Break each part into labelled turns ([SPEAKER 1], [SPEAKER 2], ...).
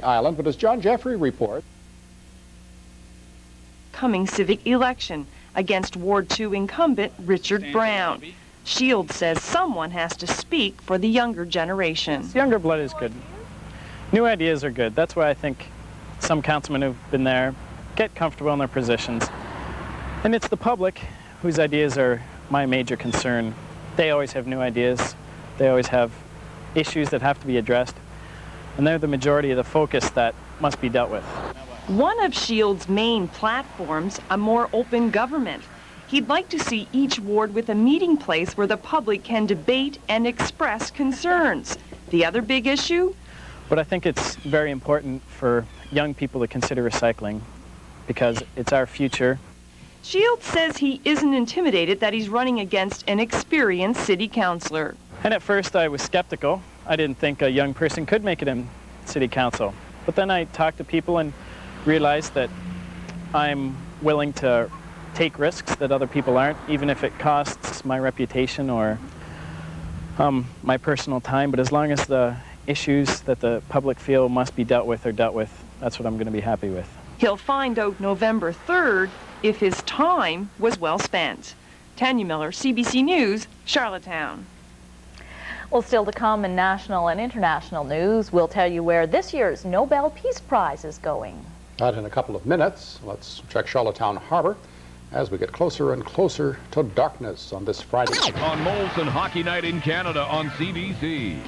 [SPEAKER 1] Island, but as John Jeffrey reports,
[SPEAKER 2] coming civic election against Ward 2 incumbent Richard Brown. Shields says someone has to speak for the younger generation.
[SPEAKER 3] Younger blood is good. New ideas are good. That's why I think some councilmen who've been there get comfortable in their positions. And it's the public whose ideas are my major concern. They always have new ideas. They always have issues that have to be addressed. And they're the majority of the focus that must be dealt with.
[SPEAKER 2] One of Shields' main platforms, a more open government. He'd like to see each ward with a meeting place where the public can debate and express concerns. The other big issue?
[SPEAKER 3] But I think it's very important for young people to consider recycling because it's our future.
[SPEAKER 2] Shields says he isn't intimidated that he's running against an experienced city councilor.
[SPEAKER 3] And at first I was skeptical. I didn't think a young person could make it in city council. But then I talked to people and realized that I'm willing to take risks that other people aren't, even if it costs my reputation or my personal time. But as long as the issues that the public feel must be dealt with are dealt with, that's what I'm going to be happy with.
[SPEAKER 2] He'll find out November 3rd if his time was well spent. Tanya Miller, CBC News, Charlottetown.
[SPEAKER 4] Well, still to come in national and international news, we'll tell you where this year's Nobel Peace Prize is going.
[SPEAKER 1] That in a couple of minutes. Let's check Charlottetown Harbor as we get closer and closer to darkness on this Friday.
[SPEAKER 5] On Molson Hockey Night in Canada on CBC.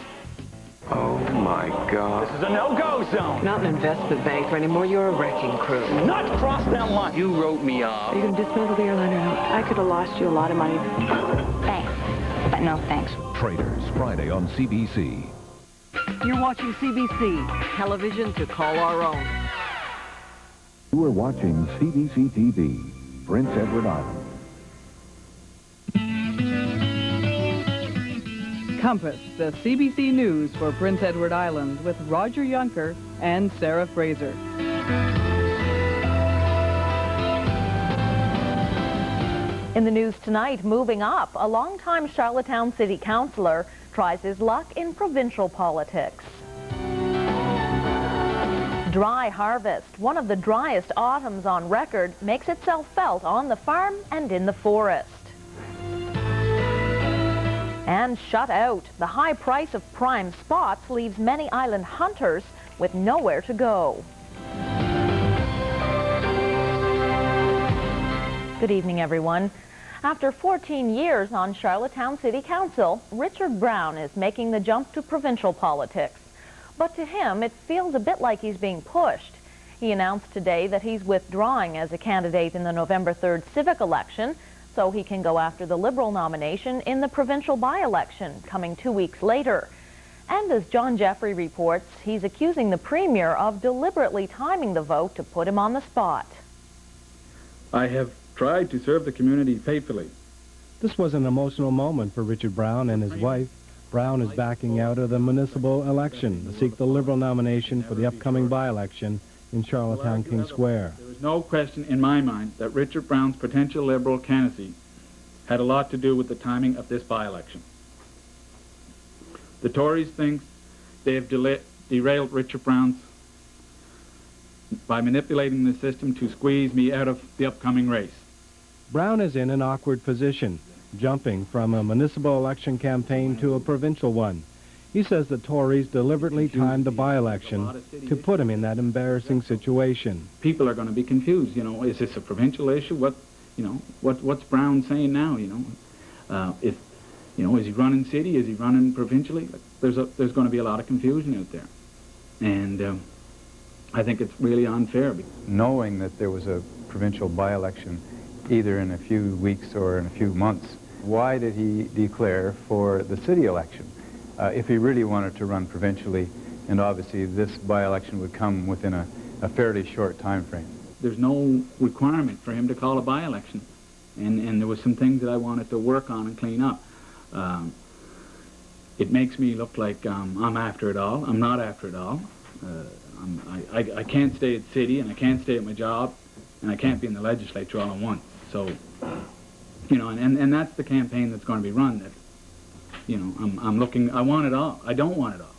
[SPEAKER 6] Oh my God.
[SPEAKER 7] This is a no-go zone.
[SPEAKER 8] Not an investment banker anymore. You're a wrecking crew.
[SPEAKER 7] Not cross that line.
[SPEAKER 6] You wrote me off.
[SPEAKER 8] Are you going to dismantle the airline or not? I could have lost you a lot of money.
[SPEAKER 9] Thanks, but no thanks.
[SPEAKER 5] Traders, Friday on CBC.
[SPEAKER 8] You're watching CBC, television to call our own.
[SPEAKER 10] You are watching CBC TV, Prince Edward Island.
[SPEAKER 11] Compass, the CBC News for Prince Edward Island with Roger Yunker and Sarah Fraser.
[SPEAKER 4] In the news tonight, moving up, a longtime Charlottetown City Councilor tries his luck in provincial politics. Dry harvest, one of the driest autumns on record, makes itself felt on the farm and in the forest. And shut out, the high price of prime spots leaves many island hunters with nowhere to go. Good evening, everyone. After 14 years on Charlottetown City Council, Richard Brown is making the jump to provincial politics. But to him, it feels a bit like he's being pushed. He announced today that he's withdrawing as a candidate in the November 3rd civic election, so he can go after the Liberal nomination in the provincial by-election coming 2 weeks later. And as John Jeffrey reports, he's accusing the Premier of deliberately timing the vote to put him on the spot.
[SPEAKER 12] I have tried to serve the community faithfully.
[SPEAKER 13] This was an emotional moment for Richard Brown and his wife. Brown is backing out of the municipal election to seek the Liberal nomination for the upcoming by-election in Charlottetown King Square.
[SPEAKER 12] There is no question in my mind that Richard Brown's potential Liberal candidacy had a lot to do with the timing of this by-election. The Tories think they have derailed Richard Brown's by manipulating the system to squeeze me out of the upcoming race.
[SPEAKER 13] Brown is in an awkward position, jumping from a municipal election campaign to a provincial one. He says the Tories deliberately timed the by-election to put him in that embarrassing situation.
[SPEAKER 12] People are going to be confused, you know, is this a provincial issue? What's Brown saying now, is he running city? Is he running provincially? There's going to be a lot of confusion out there. And I think it's really unfair.
[SPEAKER 14] Knowing that there was a provincial by-election either in a few weeks or in a few months, why did he declare for the city election if he really wanted to run provincially? And obviously this by-election would come within a fairly short time frame.
[SPEAKER 12] There's no requirement for him to call a by-election, and there was some things that I wanted to work on and clean up. It makes me look like I'm after it all. I'm not after it all. I can't stay at city, and I can't stay at my job, and I can't be in the legislature all at once. So, and that's the campaign that's going to be run. That, I'm looking. I want it all. I don't want it all.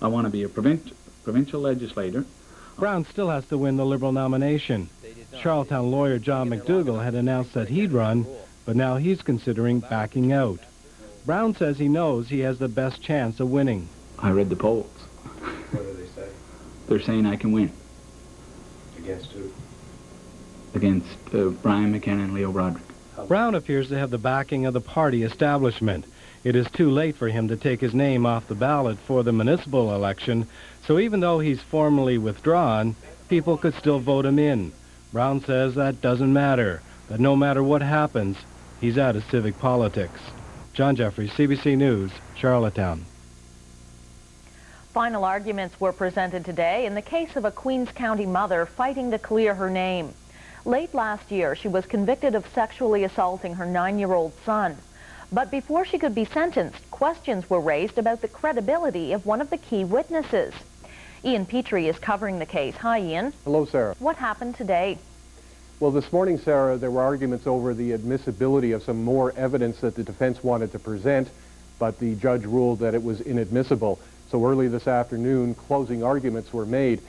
[SPEAKER 12] I want to be a provincial legislator.
[SPEAKER 13] Brown still has to win the Liberal nomination. Charlottetown lawyer John McDougall had announced that he'd run, but now he's considering backing out. Brown says he knows he has the best chance of winning.
[SPEAKER 12] I read the polls.
[SPEAKER 15] What do they say?
[SPEAKER 12] They're saying I can win.
[SPEAKER 15] Against who?
[SPEAKER 12] Against Brian McKenna and Leo Broderick.
[SPEAKER 13] Brown appears to have the backing of the party establishment. It is too late for him to take his name off the ballot for the municipal election, so even though he's formally withdrawn, people could still vote him in. Brown says that doesn't matter, that no matter what happens, he's out of civic politics. John Jeffrey, CBC News, Charlottetown.
[SPEAKER 4] Final arguments were presented today in the case of a Queens County mother fighting to clear her name. Late last year, she was convicted of sexually assaulting her 9-year-old son. But before she could be sentenced, questions were raised about the credibility of one of the key witnesses. Ian Petrie is covering the case. Hi, Ian.
[SPEAKER 16] Hello, Sarah.
[SPEAKER 4] What happened today?
[SPEAKER 16] Well, this morning, Sarah, there were arguments over the admissibility of some more evidence that the defense wanted to present, but the judge ruled that it was inadmissible. So early this afternoon, closing arguments were made.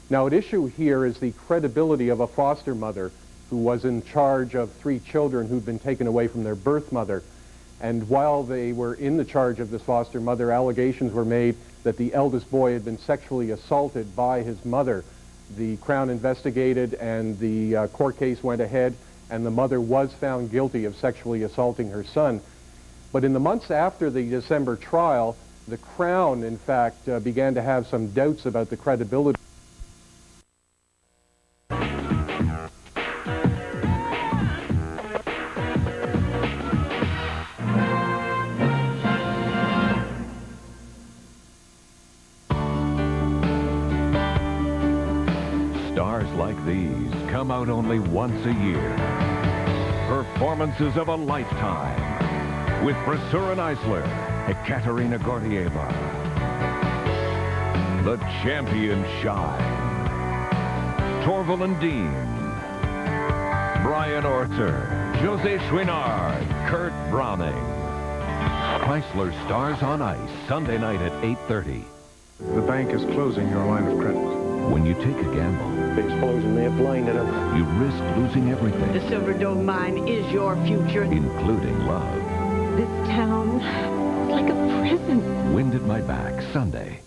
[SPEAKER 16] Now, at issue here is the credibility of a foster mother who was in charge of 3 children who'd been taken away from their birth mother. And while they were in the charge of this foster mother, allegations were made that the eldest boy had been sexually assaulted by his mother. The Crown investigated and the court case went ahead, and the mother was found guilty of sexually assaulting her son. But in the months after the December trial, the Crown, in fact, began to have some doubts about the credibility.
[SPEAKER 5] Stars like these come out only once a year. Performances of a lifetime with Brasurin Eisler, Ekaterina Gordieva. The champions shine. Torval and Dean, Brian Orter, Jose Chouinard, Kurt Browning. Chrysler Stars on Ice, Sunday night at 8:30.
[SPEAKER 17] The bank is closing your line of credit.
[SPEAKER 5] When you take a gamble,
[SPEAKER 17] The explosion may have blinded us.
[SPEAKER 5] you risk losing everything,
[SPEAKER 8] The Silver Dome mine is your future.
[SPEAKER 5] including love.
[SPEAKER 8] This town is like a prison.
[SPEAKER 5] Wind at My Back, Sunday.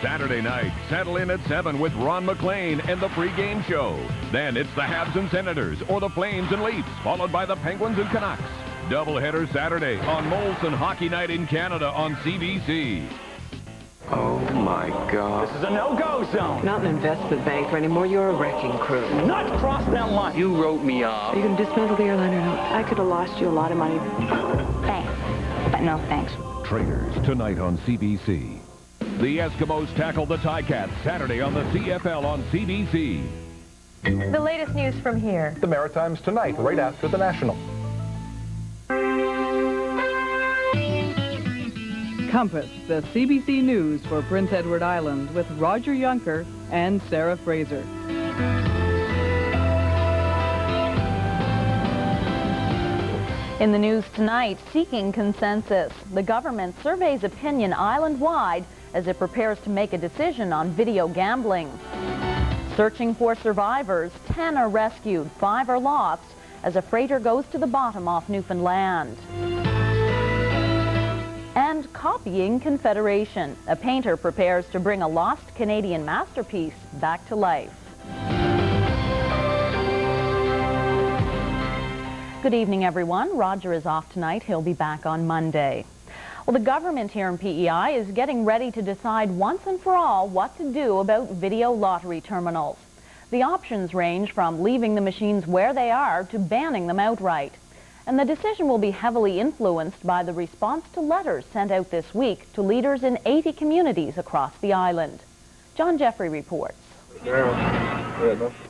[SPEAKER 5] Saturday night, settle in at 7 with Ron McLean and the pregame show. Then it's the Habs and Senators or the Flames and Leafs, followed by the Penguins and Canucks. Doubleheader Saturday on Molson Hockey Night in Canada on CBC.
[SPEAKER 6] Oh, my God.
[SPEAKER 7] This is a no-go zone.
[SPEAKER 8] Not an investment banker anymore. You're a wrecking crew.
[SPEAKER 7] Not cross that line.
[SPEAKER 6] You wrote me off.
[SPEAKER 8] Are you going to dismantle the airline or not? I could have lost you a lot of money.
[SPEAKER 9] Thanks, but no thanks.
[SPEAKER 5] Traders, tonight on CBC. The Eskimos tackle the Ticats Saturday on the CFL on CBC.
[SPEAKER 4] The latest news from here.
[SPEAKER 18] The Maritimes tonight, right after the National.
[SPEAKER 11] Compass, the CBC News for Prince Edward Island with Roger Yunker and Sarah Fraser.
[SPEAKER 4] In the news tonight, seeking consensus. The government surveys opinion island-wide as it prepares to make a decision on video gambling. Searching for survivors, 10 are rescued, 5 are lost as a freighter goes to the bottom off Newfoundland. And copying Confederation. A painter prepares to bring a lost Canadian masterpiece back to life. Good evening, everyone. Roger is off tonight. He'll be back on Monday. Well, the government here in PEI is getting ready to decide once and for all what to do about video lottery terminals. The options range from leaving the machines where they are to banning them outright. And the decision will be heavily influenced by the response to letters sent out this week to leaders in 80 communities across the island. John Jeffrey reports.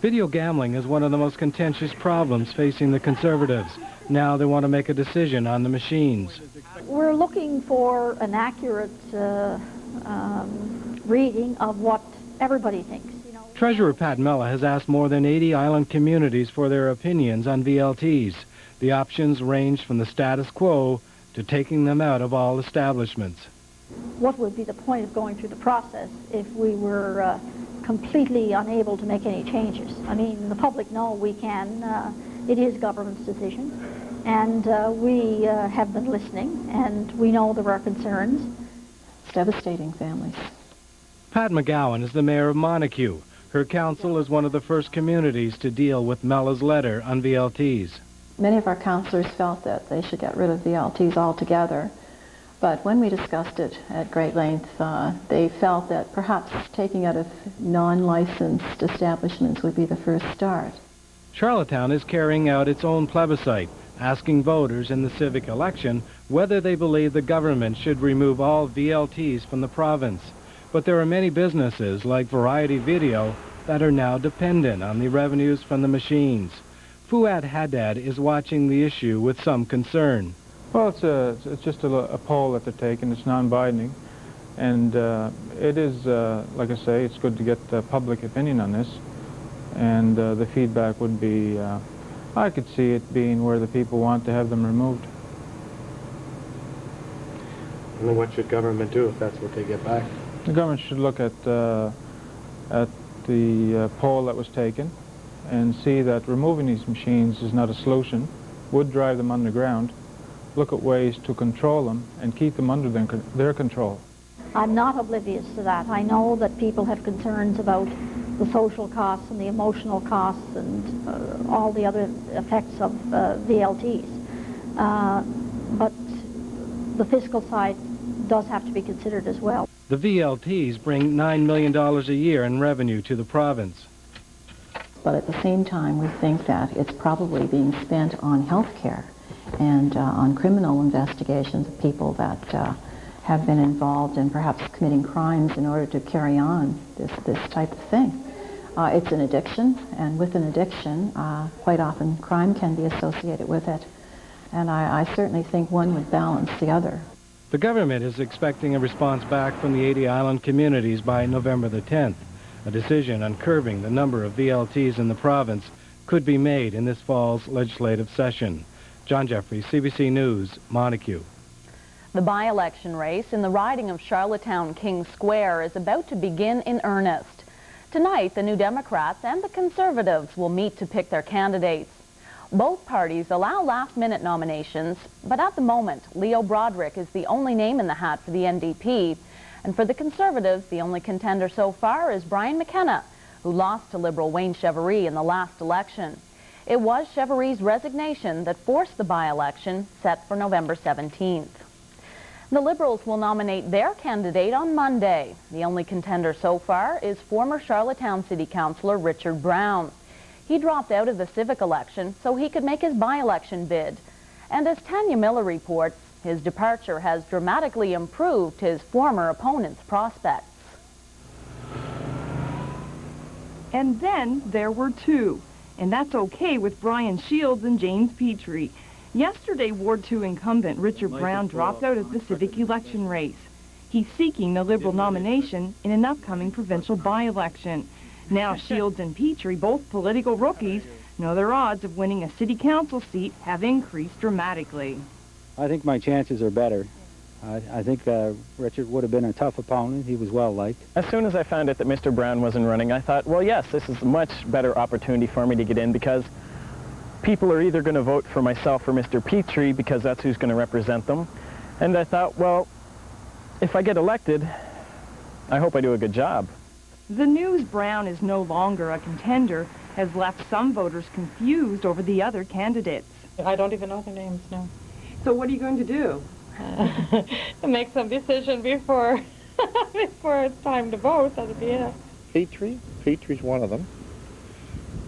[SPEAKER 13] Video gambling is one of the most contentious problems facing the Conservatives. Now they want to make a decision on the machines.
[SPEAKER 19] We're looking for an accurate reading of what everybody thinks.
[SPEAKER 13] Treasurer Pat Mella has asked more than 80 island communities for their opinions on VLTs. The options range from the status quo to taking them out of all establishments.
[SPEAKER 19] what would be the point of going through the process if we were completely unable to make any changes? I mean, the public know we can. It is government's decision. And we have been listening, and we know there are concerns.
[SPEAKER 20] It's devastating families.
[SPEAKER 13] Pat McGowan is the mayor of Montague. Her council is one of the first communities to deal with Mella's letter on VLTs.
[SPEAKER 20] Many of our councillors felt that they should get rid of VLTs altogether. But when we discussed it at great length, they felt that perhaps taking out of non-licensed establishments would be the first start.
[SPEAKER 13] Charlottetown is carrying out its own plebiscite, asking voters in the civic election whether they believe the government should remove all VLTs from the province. But there are many businesses, like Variety Video, that are now dependent on the revenues from the machines. Fouad Haddad is watching the issue with some concern.
[SPEAKER 21] Well, it's just a poll that they're taking. It's non-binding. And it is, like I say, it's good to get public opinion on this. And the feedback would be, I could see it being where the people want to have them removed.
[SPEAKER 15] And then what should government do if that's what they get back?
[SPEAKER 21] The government should look at the poll that was taken and see that removing these machines is not a solution, would drive them underground, look at ways to control them and keep them under their control.
[SPEAKER 19] I'm not oblivious to that. I know that people have concerns about the social costs and the emotional costs and all the other effects of VLTs. But the fiscal side does have to be considered as well.
[SPEAKER 13] The VLTs bring $9 million a year in revenue to the province.
[SPEAKER 20] But at the same time, we think that it's probably being spent on health care and on criminal investigations of people that have been involved in perhaps committing crimes in order to carry on this type of thing. It's an addiction, and with an addiction, quite often crime can be associated with it. And I certainly think one would balance the other.
[SPEAKER 13] The government is expecting a response back from the 80 island communities by November the 10th. A decision on curbing the number of VLTs in the province could be made in this fall's legislative session. John Jeffrey, CBC News, Montague.
[SPEAKER 4] The by-election race in the riding of Charlottetown-King Square is about to begin in earnest. Tonight, the New Democrats and the Conservatives will meet to pick their candidates. Both parties allow last-minute nominations, but at the moment, Leo Broderick is the only name in the hat for the NDP. And for the Conservatives, the only contender so far is Brian McKenna, who lost to Liberal Wayne Cheverie in the last election. It was Cheverie's resignation that forced the by-election set for November 17th. The Liberals will nominate their candidate on Monday. The only contender so far is former Charlottetown City Councillor Richard Brown. He dropped out of the civic election so he could make his by-election bid. And as Tanya Miller reports, his departure has dramatically improved his former opponent's prospects.
[SPEAKER 2] And then there were two. And that's okay with Brian Shields and James Petrie. Yesterday, Ward 2 incumbent Richard Brown dropped out of the civic election race. He's seeking the Liberal nomination in an upcoming provincial by-election. Now Shields and Petrie, both political rookies, know their odds of winning a city council seat have increased dramatically.
[SPEAKER 22] I think my chances are better. I think Richard would have been a tough opponent. He was well-liked.
[SPEAKER 3] As soon as I found out that Mr. Brown wasn't running, I thought, well, yes, this is a much better opportunity for me to get in because people are either going to vote for myself or Mr. Petrie because that's who's going to represent them. And I thought, well, if I get elected, I hope I do a good job.
[SPEAKER 2] The news Brown is no longer a contender has left some voters confused over the other candidates.
[SPEAKER 23] I don't even know their names now.
[SPEAKER 2] So what are you going to do?
[SPEAKER 23] Make some decision before before it's time to vote. That'd be it.
[SPEAKER 24] Petrie's one of them.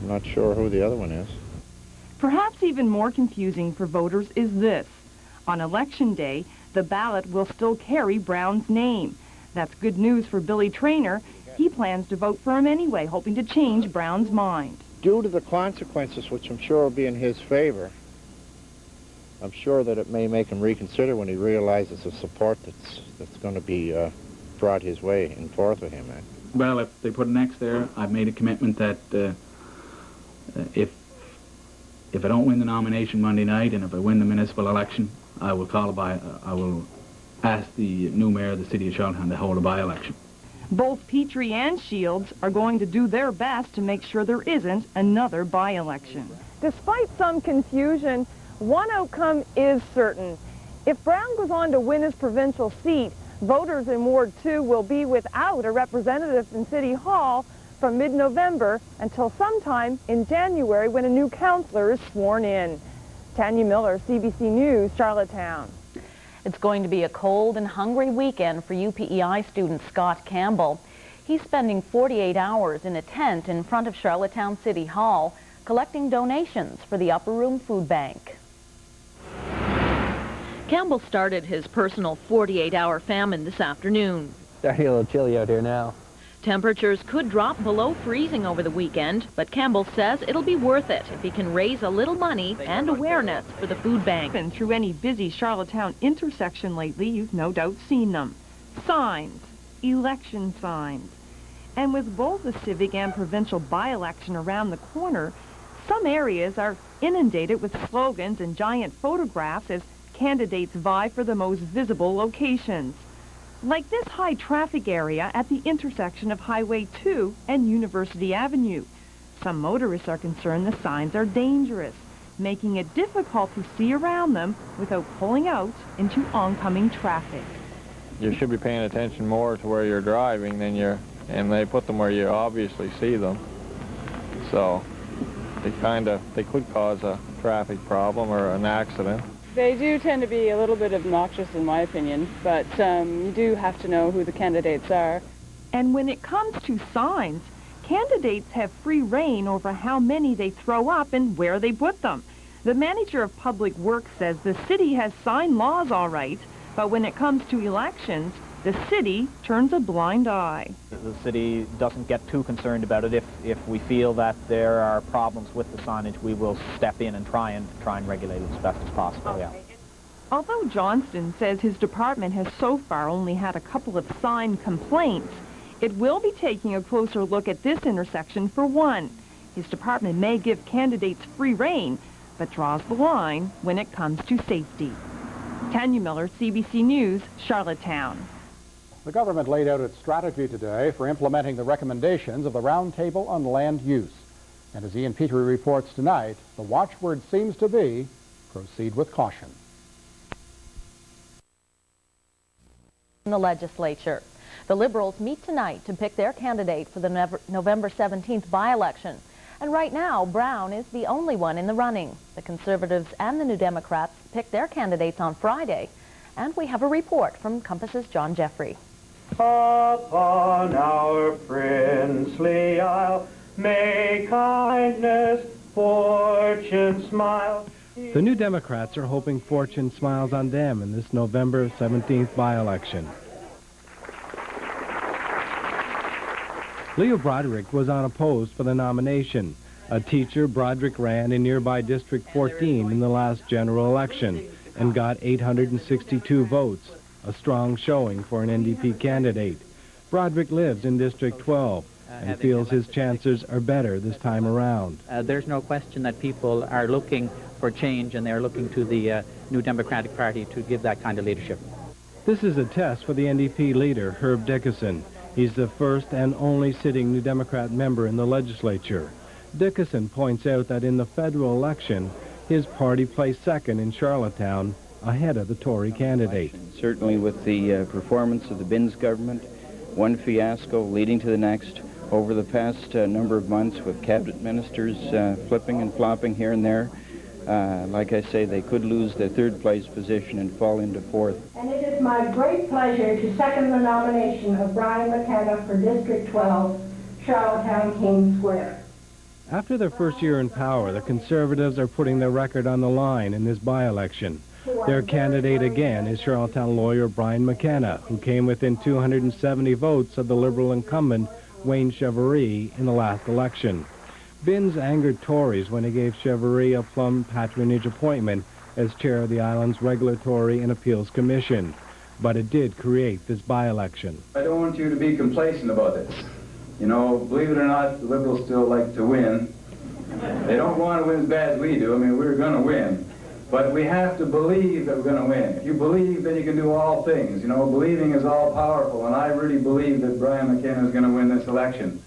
[SPEAKER 24] I'm not sure who the other one is.
[SPEAKER 2] Perhaps even more confusing for voters is this. On Election Day, the ballot will still carry Brown's name. That's good news for Billy Traynor. He plans to vote for him anyway, hoping to change Brown's mind.
[SPEAKER 24] Due to the consequences, which I'm sure will be in his favor, I'm sure that it may make him reconsider when he realizes the support that's going to be brought his way and forth with him.
[SPEAKER 12] Well, if they put an X there, I've made a commitment that if I don't win the nomination Monday night and if I win the municipal election, I will ask the new mayor of the city of Charlottetown to hold a by-election.
[SPEAKER 2] Both Petrie and Shields are going to do their best to make sure there isn't another by-election.
[SPEAKER 1] Despite some confusion, one outcome is certain. If Brown goes on to win his provincial seat, voters in Ward 2 will be without a representative in City Hall from mid-November until sometime in January when a new councillor is sworn in. Tanya Miller, CBC News, Charlottetown.
[SPEAKER 4] It's going to be a cold and hungry weekend for UPEI student Scott Campbell. He's spending 48 hours in a tent in front of Charlottetown City Hall, collecting donations for the Upper Room Food Bank. Campbell started his personal 48-hour famine this afternoon.
[SPEAKER 10] Starting a little chilly out here now.
[SPEAKER 4] Temperatures could drop below freezing over the weekend, but Campbell says it'll be worth it if he can raise a little money and awareness for the food bank.
[SPEAKER 2] And through any busy Charlottetown intersection lately, you've no doubt seen them. Signs, election signs. And with both the civic and provincial by-election around the corner, some areas are inundated with slogans and giant photographs as candidates vie for the most visible locations. Like this high-traffic area at the intersection of Highway 2 and University Avenue. Some motorists are concerned the signs are dangerous, making it difficult to see around them without pulling out into oncoming traffic.
[SPEAKER 14] You should be paying attention more to where you're driving than and they put them where you obviously see them. So they could cause a traffic problem or an accident.
[SPEAKER 23] They do tend to be a little bit obnoxious in my opinion, but you do have to know who the candidates are.
[SPEAKER 2] And when it comes to signs, candidates have free rein over how many they throw up and where they put them. The manager of Public Works says the city has sign laws all right, but when it comes to elections, the city turns a blind eye.
[SPEAKER 3] The city doesn't get too concerned about it. If we feel that there are problems with the signage, we will step in and try and regulate it as best as possible. Yeah.
[SPEAKER 2] Although Johnston says his department has so far only had a couple of sign complaints, it will be taking a closer look at this intersection for one. His department may give candidates free rein, but draws the line when it comes to safety. Tanya Miller, CBC News, Charlottetown.
[SPEAKER 16] The government laid out its strategy today for implementing the recommendations of the Roundtable on Land Use. And as Ian Petrie reports tonight, the watchword seems to be, proceed with caution.
[SPEAKER 4] In the legislature, the Liberals meet tonight to pick their candidate for the November 17th by-election. And right now, Brown is the only one in the running. The Conservatives and the New Democrats pick their candidates on Friday. And we have a report from Compass's John Jeffrey.
[SPEAKER 25] Upon our princely isle, may kindness, fortune smile.
[SPEAKER 13] The New Democrats are hoping fortune smiles on them in this November 17th by-election. Leo Broderick was unopposed for the nomination. A teacher, Broderick ran in nearby District 14 in the last general election and got 862 votes, a strong showing for an NDP candidate. Broderick lives in District 12 and feels his chances are better this time around.
[SPEAKER 26] There's no question that people are looking for change, and they're looking to the New Democratic Party to give that kind of leadership.
[SPEAKER 13] This is a test for the NDP leader, Herb Dickinson. He's the first and only sitting New Democrat member in the legislature. Dickinson points out that in the federal election, his party placed second in Charlottetown, ahead of the Tory candidate.
[SPEAKER 27] Certainly with the performance of the Binns government, one fiasco leading to the next, over the past number of months with cabinet ministers flipping and flopping here and there, like I say, they could lose their third place position and fall into fourth.
[SPEAKER 28] And it is my great pleasure to second the nomination of Brian McKenna for District 12, Charlottetown King Square.
[SPEAKER 13] After their first year in power, the Conservatives are putting their record on the line in this by-election. Their candidate again is Charlottetown lawyer Brian McKenna, who came within 270 votes of the Liberal incumbent Wayne Cheverie in the last election. Binns angered Tories when he gave Cheverie a plum patronage appointment as chair of the island's Regulatory and Appeals Commission. But it did create this by-election.
[SPEAKER 29] I don't want you to be complacent about this. You know, believe it or not, the Liberals still like to win. They don't want to win as bad as we do. I mean, we're going to win. But we have to believe that we're going to win. If you believe, then you can do all things. You know, believing is all powerful, and I really believe that Brian McKenna is going to win this election.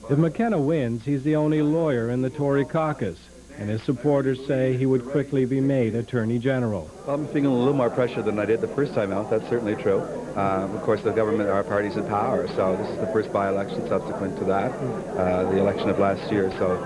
[SPEAKER 13] If McKenna wins, he's the only lawyer in the Tory caucus, and his supporters say he would quickly be made Attorney General.
[SPEAKER 5] Well, I'm feeling a little more pressure than I did the first time out. That's certainly true. Of course, the government, our party's in power, so this is the first by-election subsequent to that, the election of last year. So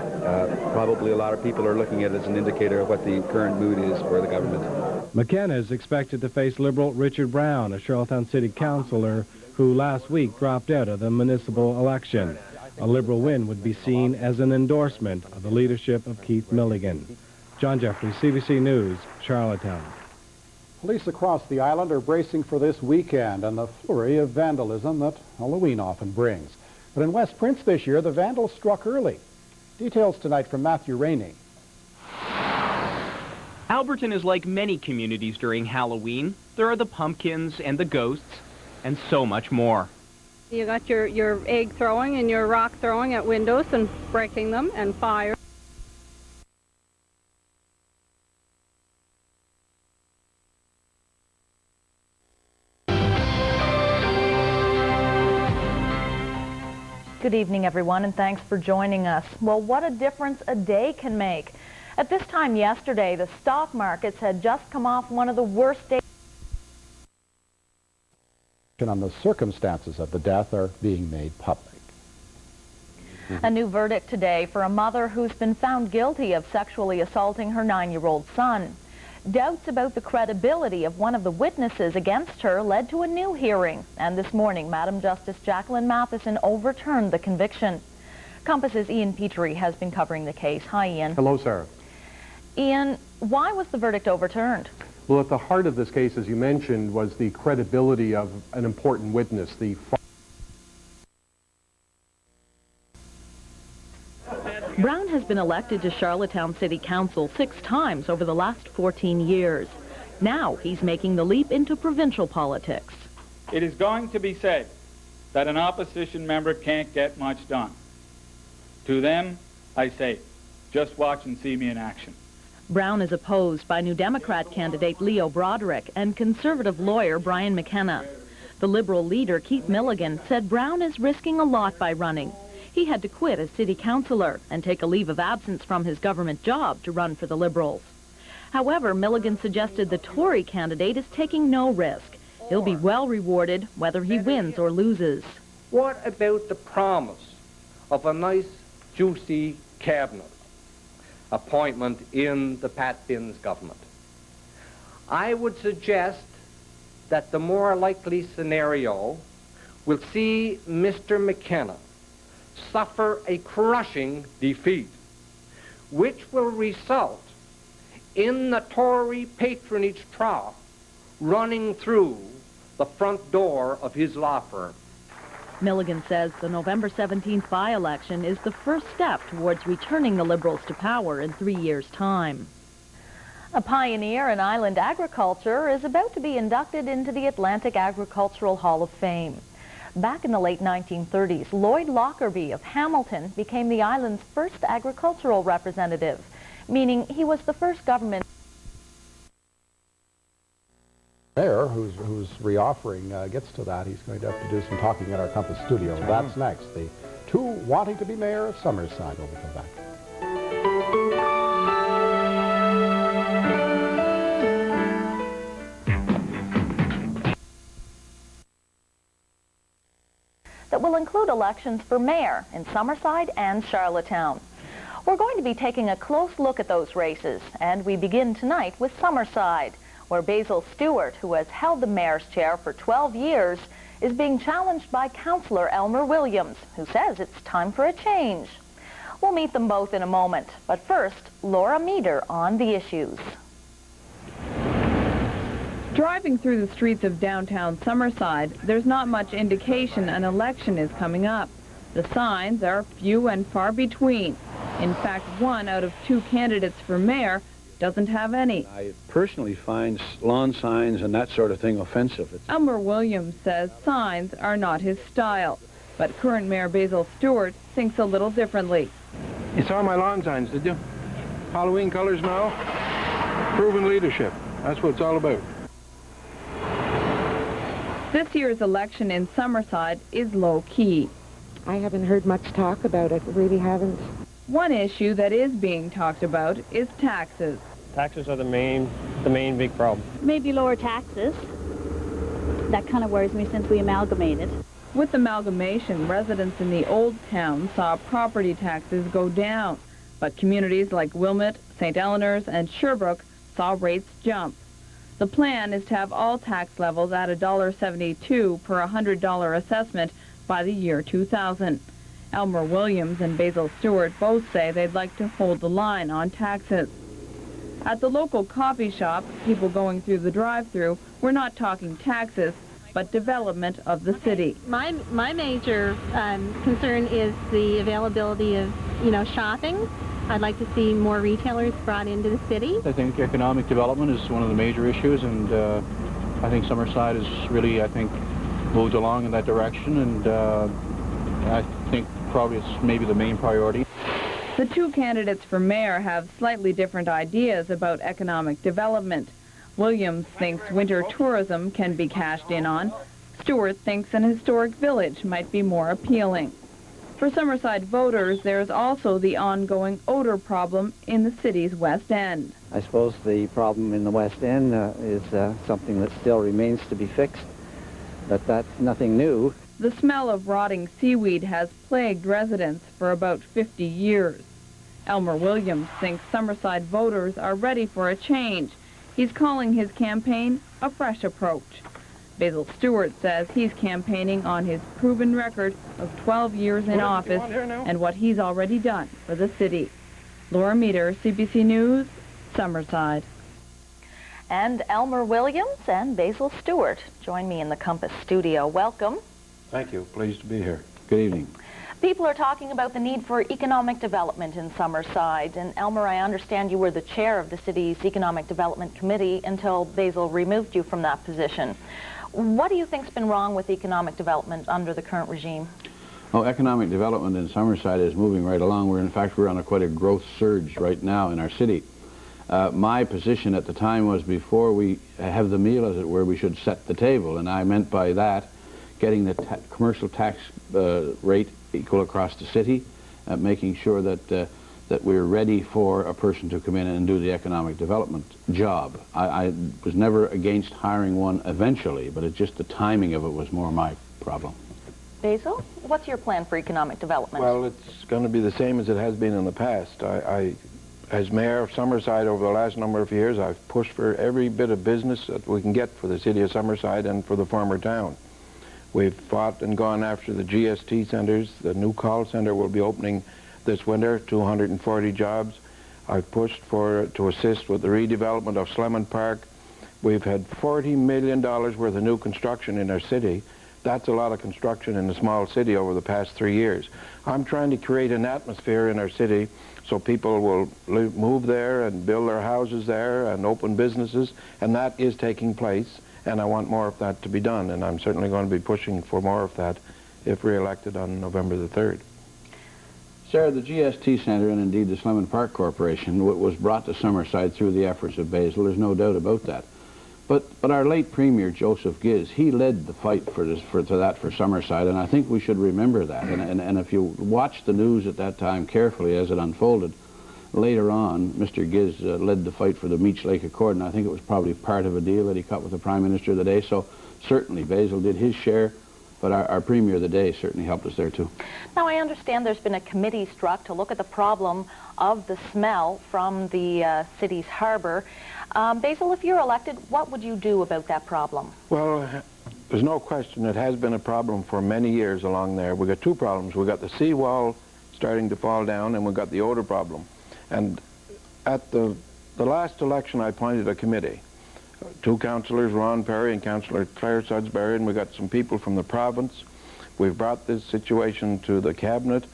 [SPEAKER 5] probably a lot of people are looking at it as an indicator of what the current mood is for the government.
[SPEAKER 13] McKenna is expected to face Liberal Richard Brown, a Charlottetown City Councillor who last week dropped out of the municipal election. A Liberal win would be seen as an endorsement of the leadership of Keith Milligan. John Jeffrey, CBC News, Charlottetown.
[SPEAKER 16] Police across the island are bracing for this weekend and the flurry of vandalism that Halloween often brings. But in West Prince this year, the vandals struck early. Details tonight from Matthew Rainey.
[SPEAKER 6] Alberton is like many communities during Halloween. There are the pumpkins and the ghosts and so much more.
[SPEAKER 7] You got your egg throwing and your rock throwing at windows and breaking them and fire.
[SPEAKER 4] Good evening, everyone, and thanks for joining us. Well, what a difference a day can make. At this time yesterday, the stock markets had just come off one of the worst days.
[SPEAKER 16] On the circumstances of the death are being made public.
[SPEAKER 4] A new verdict today for a mother who's been found guilty of sexually assaulting her 9-year-old son. Doubts about the credibility of one of the witnesses against her led to a new hearing, and this morning Madam Justice Jacqueline Matheson overturned the conviction. Compass's Ian Petrie has been covering the case. Hi, Ian.
[SPEAKER 8] Hello, Sarah.
[SPEAKER 4] Ian, why was the verdict overturned?
[SPEAKER 8] Well, at the heart of this case, as you mentioned, was the credibility of an important witness, the
[SPEAKER 4] Brown has been elected to Charlottetown City Council 6 times over the last 14 years. Now he's making the leap into provincial politics.
[SPEAKER 9] It is going to be said that an opposition member can't get much done. To them, I say, just watch and see me in action.
[SPEAKER 4] Brown is opposed by New Democrat candidate Leo Broderick and Conservative lawyer Brian McKenna. The Liberal leader, Keith Milligan, said Brown is risking a lot by running. He had to quit as city councillor and take a leave of absence from his government job to run for the Liberals. However, Milligan suggested the Tory candidate is taking no risk. He'll be well rewarded whether he wins or loses.
[SPEAKER 11] What about the promise of a nice, juicy cabinet appointment in the Pat Binns government? I would suggest that the more likely scenario will see Mr. McKenna suffer a crushing defeat, which will result in the Tory patronage trough running through the front door of his law firm.
[SPEAKER 4] Milligan says the November 17th by-election is the first step towards returning the Liberals to power in 3 years' time. A pioneer in island agriculture is about to be inducted into the Atlantic Agricultural Hall of Fame. Back in the late 1930s, Lloyd Lockerbie of Hamilton became the island's first agricultural representative, meaning he was the first government
[SPEAKER 16] Mayor, who's reoffering, gets to that. He's going to have to do some talking at our Compass studio. That's next. The two wanting to be mayor of Summerside when we come back.
[SPEAKER 4] that will include elections for mayor in Summerside and Charlottetown. We're going to be taking a close look at those races, and we begin tonight with Summerside, where Basil Stewart, who has held the mayor's chair for 12 years, is being challenged by Councillor Elmer Williams, who says it's time for a change. We'll meet them both in a moment, but first, Laura Meader on the issues.
[SPEAKER 1] Driving through the streets of downtown Summerside, there's not much indication an election is coming up. The signs are few and far between. In fact, 1 out of 2 candidates for mayor doesn't have any.
[SPEAKER 15] I personally find lawn signs and that sort of thing offensive.
[SPEAKER 1] Elmer Williams says signs are not his style, but current Mayor Basil Stewart thinks a little differently.
[SPEAKER 17] You saw my lawn signs, did you? Halloween colors now.
[SPEAKER 15] Proven leadership. That's what it's all about.
[SPEAKER 2] This year's election in Summerside is low-key.
[SPEAKER 10] I haven't heard much talk about it, really haven't.
[SPEAKER 2] One issue that is being talked about is taxes.
[SPEAKER 12] Taxes are the main big problem.
[SPEAKER 17] Maybe lower taxes. That kind of worries me since we amalgamated.
[SPEAKER 2] With amalgamation, residents in the old town saw property taxes go down, but communities like Wilmot, St. Eleanor's, and Sherbrooke saw rates jump. The plan is to have all tax levels at $1.72 per $100 assessment by the year 2000. Elmer Williams and Basil Stewart both say they'd like to hold the line on taxes. At the local coffee shop, people going through the drive-thru were not talking taxes, but development of the city.
[SPEAKER 18] My major concern is the availability of, shopping. I'd like to see more retailers brought into the city.
[SPEAKER 19] I think economic development is one of the major issues, and I think Summerside has really, moved along in that direction, and I think probably it's maybe the main priority.
[SPEAKER 2] The two candidates for mayor have slightly different ideas about economic development. Williams thinks winter tourism can be cashed in on. Stewart thinks an historic village might be more appealing. For Summerside voters, there's also the ongoing odor problem in the city's West End.
[SPEAKER 20] I suppose the problem in the West End is something that still remains to be fixed, but that's nothing new.
[SPEAKER 2] The smell of rotting seaweed has plagued residents for about 50 years. Elmer Williams thinks Summerside voters are ready for a change. He's calling his campaign a fresh approach. Basil Stewart says he's campaigning on his proven record of 12 years in office and what he's already done for the city. Laura Meter, CBC News, Summerside.
[SPEAKER 4] And Elmer Williams and Basil Stewart join me in the Compass studio. Welcome.
[SPEAKER 15] Thank you. Pleased to be here. Good evening.
[SPEAKER 4] People are talking about the need for economic development in Summerside. And Elmer, I understand you were the chair of the city's Economic Development Committee until Basil removed you from that position. What do you think's been wrong with economic development under the current regime?
[SPEAKER 15] Well, economic development in Summerside is moving right along. We're on quite a growth surge right now in our city. My position at the time was before we have the meal, as it were, we should set the table. And I meant by that getting the commercial tax rate equal across the city, making sure that we're ready for a person to come in and do the economic development job. I was never against hiring one eventually, but it's just the timing of it was more my problem.
[SPEAKER 4] Basil, what's your plan for economic development?
[SPEAKER 15] Well, it's going to be the same as it has been in the past. As mayor of Summerside over the last number of years, I've pushed for every bit of business that we can get for the city of Summerside and for the former town. We've fought and gone after the GST centers. The new call center will be opening this winter, 240 jobs. I've pushed to assist with the redevelopment of Slemon Park. We've had $40 million worth of new construction in our city. That's a lot of construction in a small city over the past 3 years. I'm trying to create an atmosphere in our city so people will move there and build their houses there and open businesses, and that is taking place, and I want more of that to be done, and I'm certainly going to be pushing for more of that if re-elected on November the 3rd. Sarah, the GST Centre and indeed the Slemon Park Corporation was brought to Summerside through the efforts of Basil. There's no doubt about that. But our late Premier, Joseph Giz, he led the fight for Summerside, and I think we should remember that. And if you watch the news at that time carefully as it unfolded, later on, Mr. Giz led the fight for the Meech Lake Accord, and I think it was probably part of a deal that he cut with the Prime Minister of the day. So certainly Basil did his share, but our Premier of the day certainly helped us there too.
[SPEAKER 4] Now, I understand there's been a committee struck to look at the problem of the smell from the city's harbor. Basil, if you're elected, what would you do about that problem?
[SPEAKER 15] Well, there's no question it has been a problem for many years along there. We've got two problems. We've got the seawall starting to fall down, and we've got the odor problem. And at the last election, I appointed a committee. Two councillors, Ron Perry and Councillor Claire Sudsbury, and we got some people from the province. We've brought this situation to the cabinet.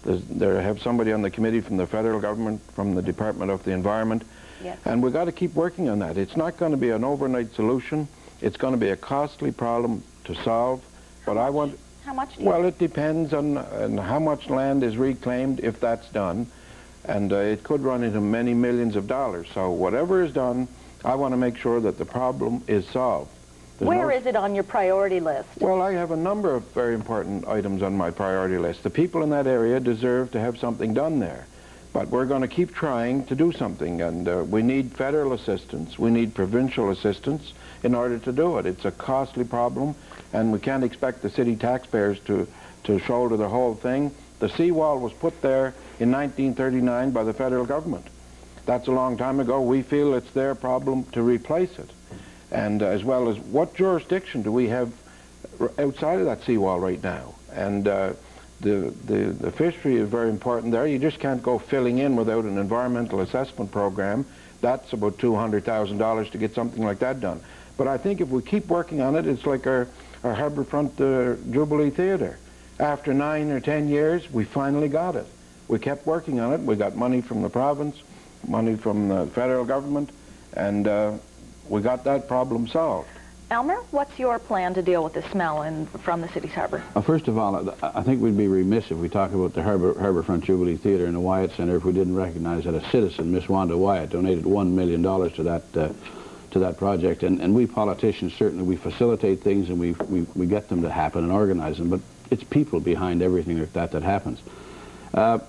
[SPEAKER 15] They have somebody on the committee from the federal government, from the Department of the Environment. Yes. And we've got to keep working on that. It's not going to be an overnight solution. It's going to be a costly problem to solve. But I want...
[SPEAKER 4] How much do you...
[SPEAKER 15] Well, it depends on how much land is reclaimed if that's done. And it could run into many millions of dollars. So whatever is done, I want to make sure that the problem is solved.
[SPEAKER 4] Where is it on your priority list?
[SPEAKER 15] Well, I have a number of very important items on my priority list. The people in that area deserve to have something done there. But we're going to keep trying to do something, and we need federal assistance. We need provincial assistance in order to do it. It's a costly problem, and we can't expect the city taxpayers to shoulder the whole thing. The seawall was put there in 1939 by the federal government. That's a long time ago. We feel it's their problem to replace it. And as well as what jurisdiction do we have outside of that seawall right now? And the fishery is very important there. You just can't go filling in without an environmental assessment program. That's about $200,000 to get something like that done. But I think if we keep working on it, it's like our Harbourfront Jubilee Theatre. After 9 or 10 years, we finally got it. We kept working on it. We got money from the province, money from the federal government, and we got that problem solved.
[SPEAKER 4] Elmer, what's your plan to deal with the smell from the city's harbor?
[SPEAKER 19] First of all, I think we'd be remiss if we talk about the Harbourfront Jubilee Theatre and the Wyatt Centre if we didn't recognize that a citizen, Miss Wanda Wyatt, donated $1 million to that project. And we politicians, certainly, we facilitate things and we get them to happen and organize them, but it's people behind everything like that happens.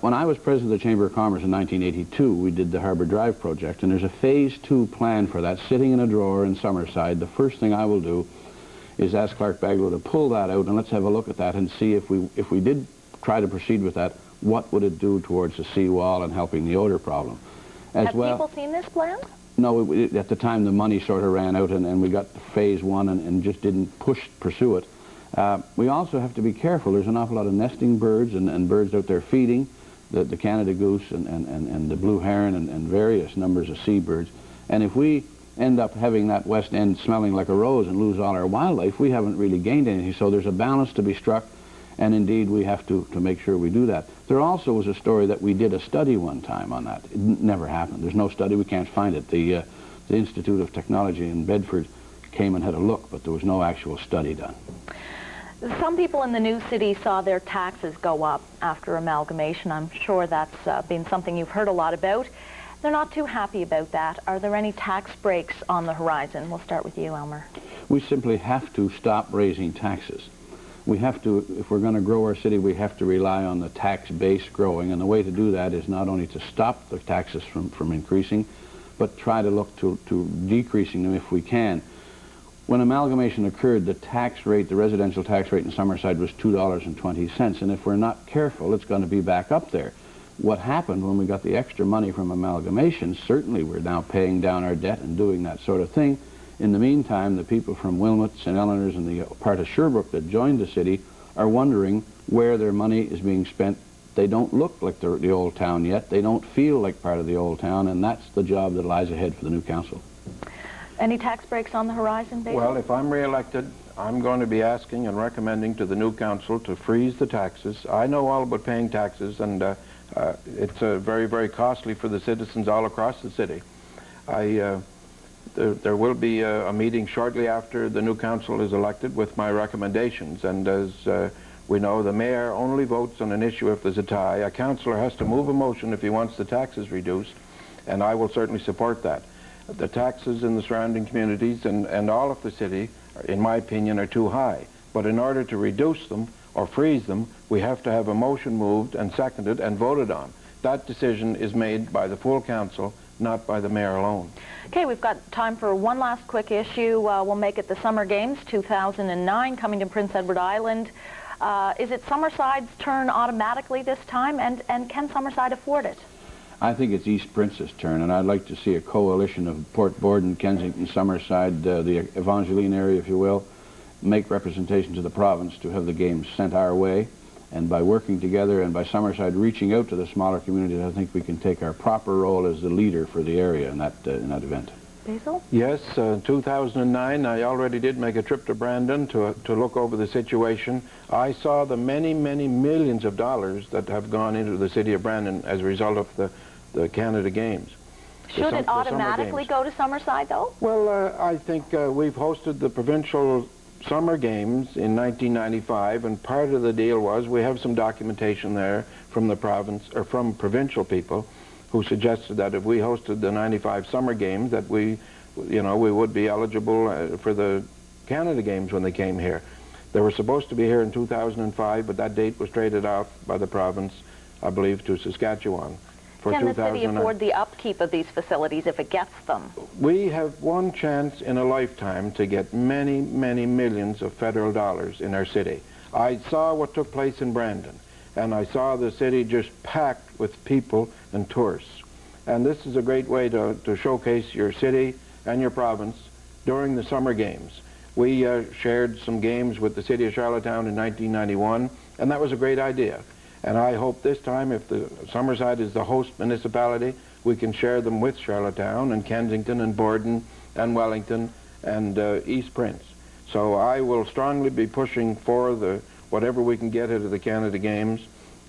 [SPEAKER 19] When I was president of the Chamber of Commerce in 1982, we did the Harbour Drive project, and there's a phase 2 plan for that sitting in a drawer in Summerside. The first thing I will do is ask Clerk Baglow to pull that out, and let's have a look at that and see if we did try to proceed with that, what would it do towards the seawall and helping the odor problem.
[SPEAKER 4] Have people seen this plan?
[SPEAKER 19] No, at the time the money sort of ran out, and we got phase 1 and just didn't pursue it. We also have to be careful. There's an awful lot of nesting birds and birds out there feeding, the Canada goose and the blue heron and various numbers of seabirds. And if we end up having that west end smelling like a rose and lose all our wildlife, we haven't really gained anything. So there's a balance to be struck, and indeed we have to make sure we do that. There also was a story that we did a study one time on that. It never happened. There's no study. We can't find it. The Institute of Technology in Bedford came and had a look, but there was no actual study done.
[SPEAKER 4] Some people in the new city saw their taxes go up after amalgamation. I'm sure that's been something you've heard a lot about. They're not too happy about that. Are there any tax breaks on the horizon? We'll start with you, Elmer.
[SPEAKER 19] We simply have to stop raising taxes. We have to, if we're going to grow our city, we have to rely on the tax base growing, and the way to do that is not only to stop the taxes from increasing, but try to look to decreasing them if we can. When amalgamation occurred, the tax rate, the residential tax rate in Summerside was $2.20, and if we're not careful, it's going to be back up there. What happened when we got the extra money from amalgamation, certainly we're now paying down our debt and doing that sort of thing. In the meantime, the people from Wilmot, St. Eleanor's, and the part of Sherbrooke that joined the city are wondering where their money is being spent. They don't look like the old town yet. They don't feel like part of the old town, and that's the job that lies ahead for the new council.
[SPEAKER 4] Any tax breaks on the horizon, Basil?
[SPEAKER 15] Well, if I'm re-elected, I'm going to be asking and recommending to the new council to freeze the taxes. I know all about paying taxes, and it's very, very costly for the citizens all across the city. There will be a meeting shortly after the new council is elected with my recommendations, and as we know, the mayor only votes on an issue if there's a tie. A councillor has to move a motion if he wants the taxes reduced, and I will certainly support that. The taxes in the surrounding communities and all of the city, in my opinion, are too high. But in order to reduce them or freeze them, we have to have a motion moved and seconded and voted on. That decision is made by the full council, not by the mayor alone.
[SPEAKER 4] Okay, we've got time for one last quick issue. We'll make it the Summer Games 2009 coming to Prince Edward Island. Is it Summerside's turn automatically this time, and can Summerside afford it?
[SPEAKER 19] I think it's East Prince's turn, and I'd like to see a coalition of Port Borden, Kensington, Summerside, the Evangeline area, if you will, make representation to the province to have the games sent our way. And by working together and by Summerside reaching out to the smaller communities, I think we can take our proper role as the leader for the area in that event.
[SPEAKER 4] Basil?
[SPEAKER 15] Yes, 2009, I already did make a trip to Brandon to look over the situation. I saw the many, many millions of dollars that have gone into the city of Brandon as a result of the Canada Games.
[SPEAKER 4] Should it automatically go to Summerside, though?
[SPEAKER 15] Well, I think we've hosted the provincial Summer Games in 1995, and part of the deal was we have some documentation there from the province, or from provincial people, who suggested that if we hosted the '95 summer games, that we would be eligible for the Canada Games when they came here. They were supposed to be here in 2005, but that date was traded out by the province, I believe, to Saskatchewan.
[SPEAKER 4] Can the city afford the upkeep of these facilities if it gets them?
[SPEAKER 15] We have one chance in a lifetime to get many, many millions of federal dollars in our city. I saw what took place in Brandon, and I saw the city just packed with people and tourists. And this is a great way to showcase your city and your province during the summer games. We shared some games with the city of Charlottetown in 1991, and that was a great idea. And I hope this time, if the Summerside is the host municipality, we can share them with Charlottetown and Kensington and Borden and Wellington and East Prince. So I will strongly be pushing for whatever we can get out of the Canada Games,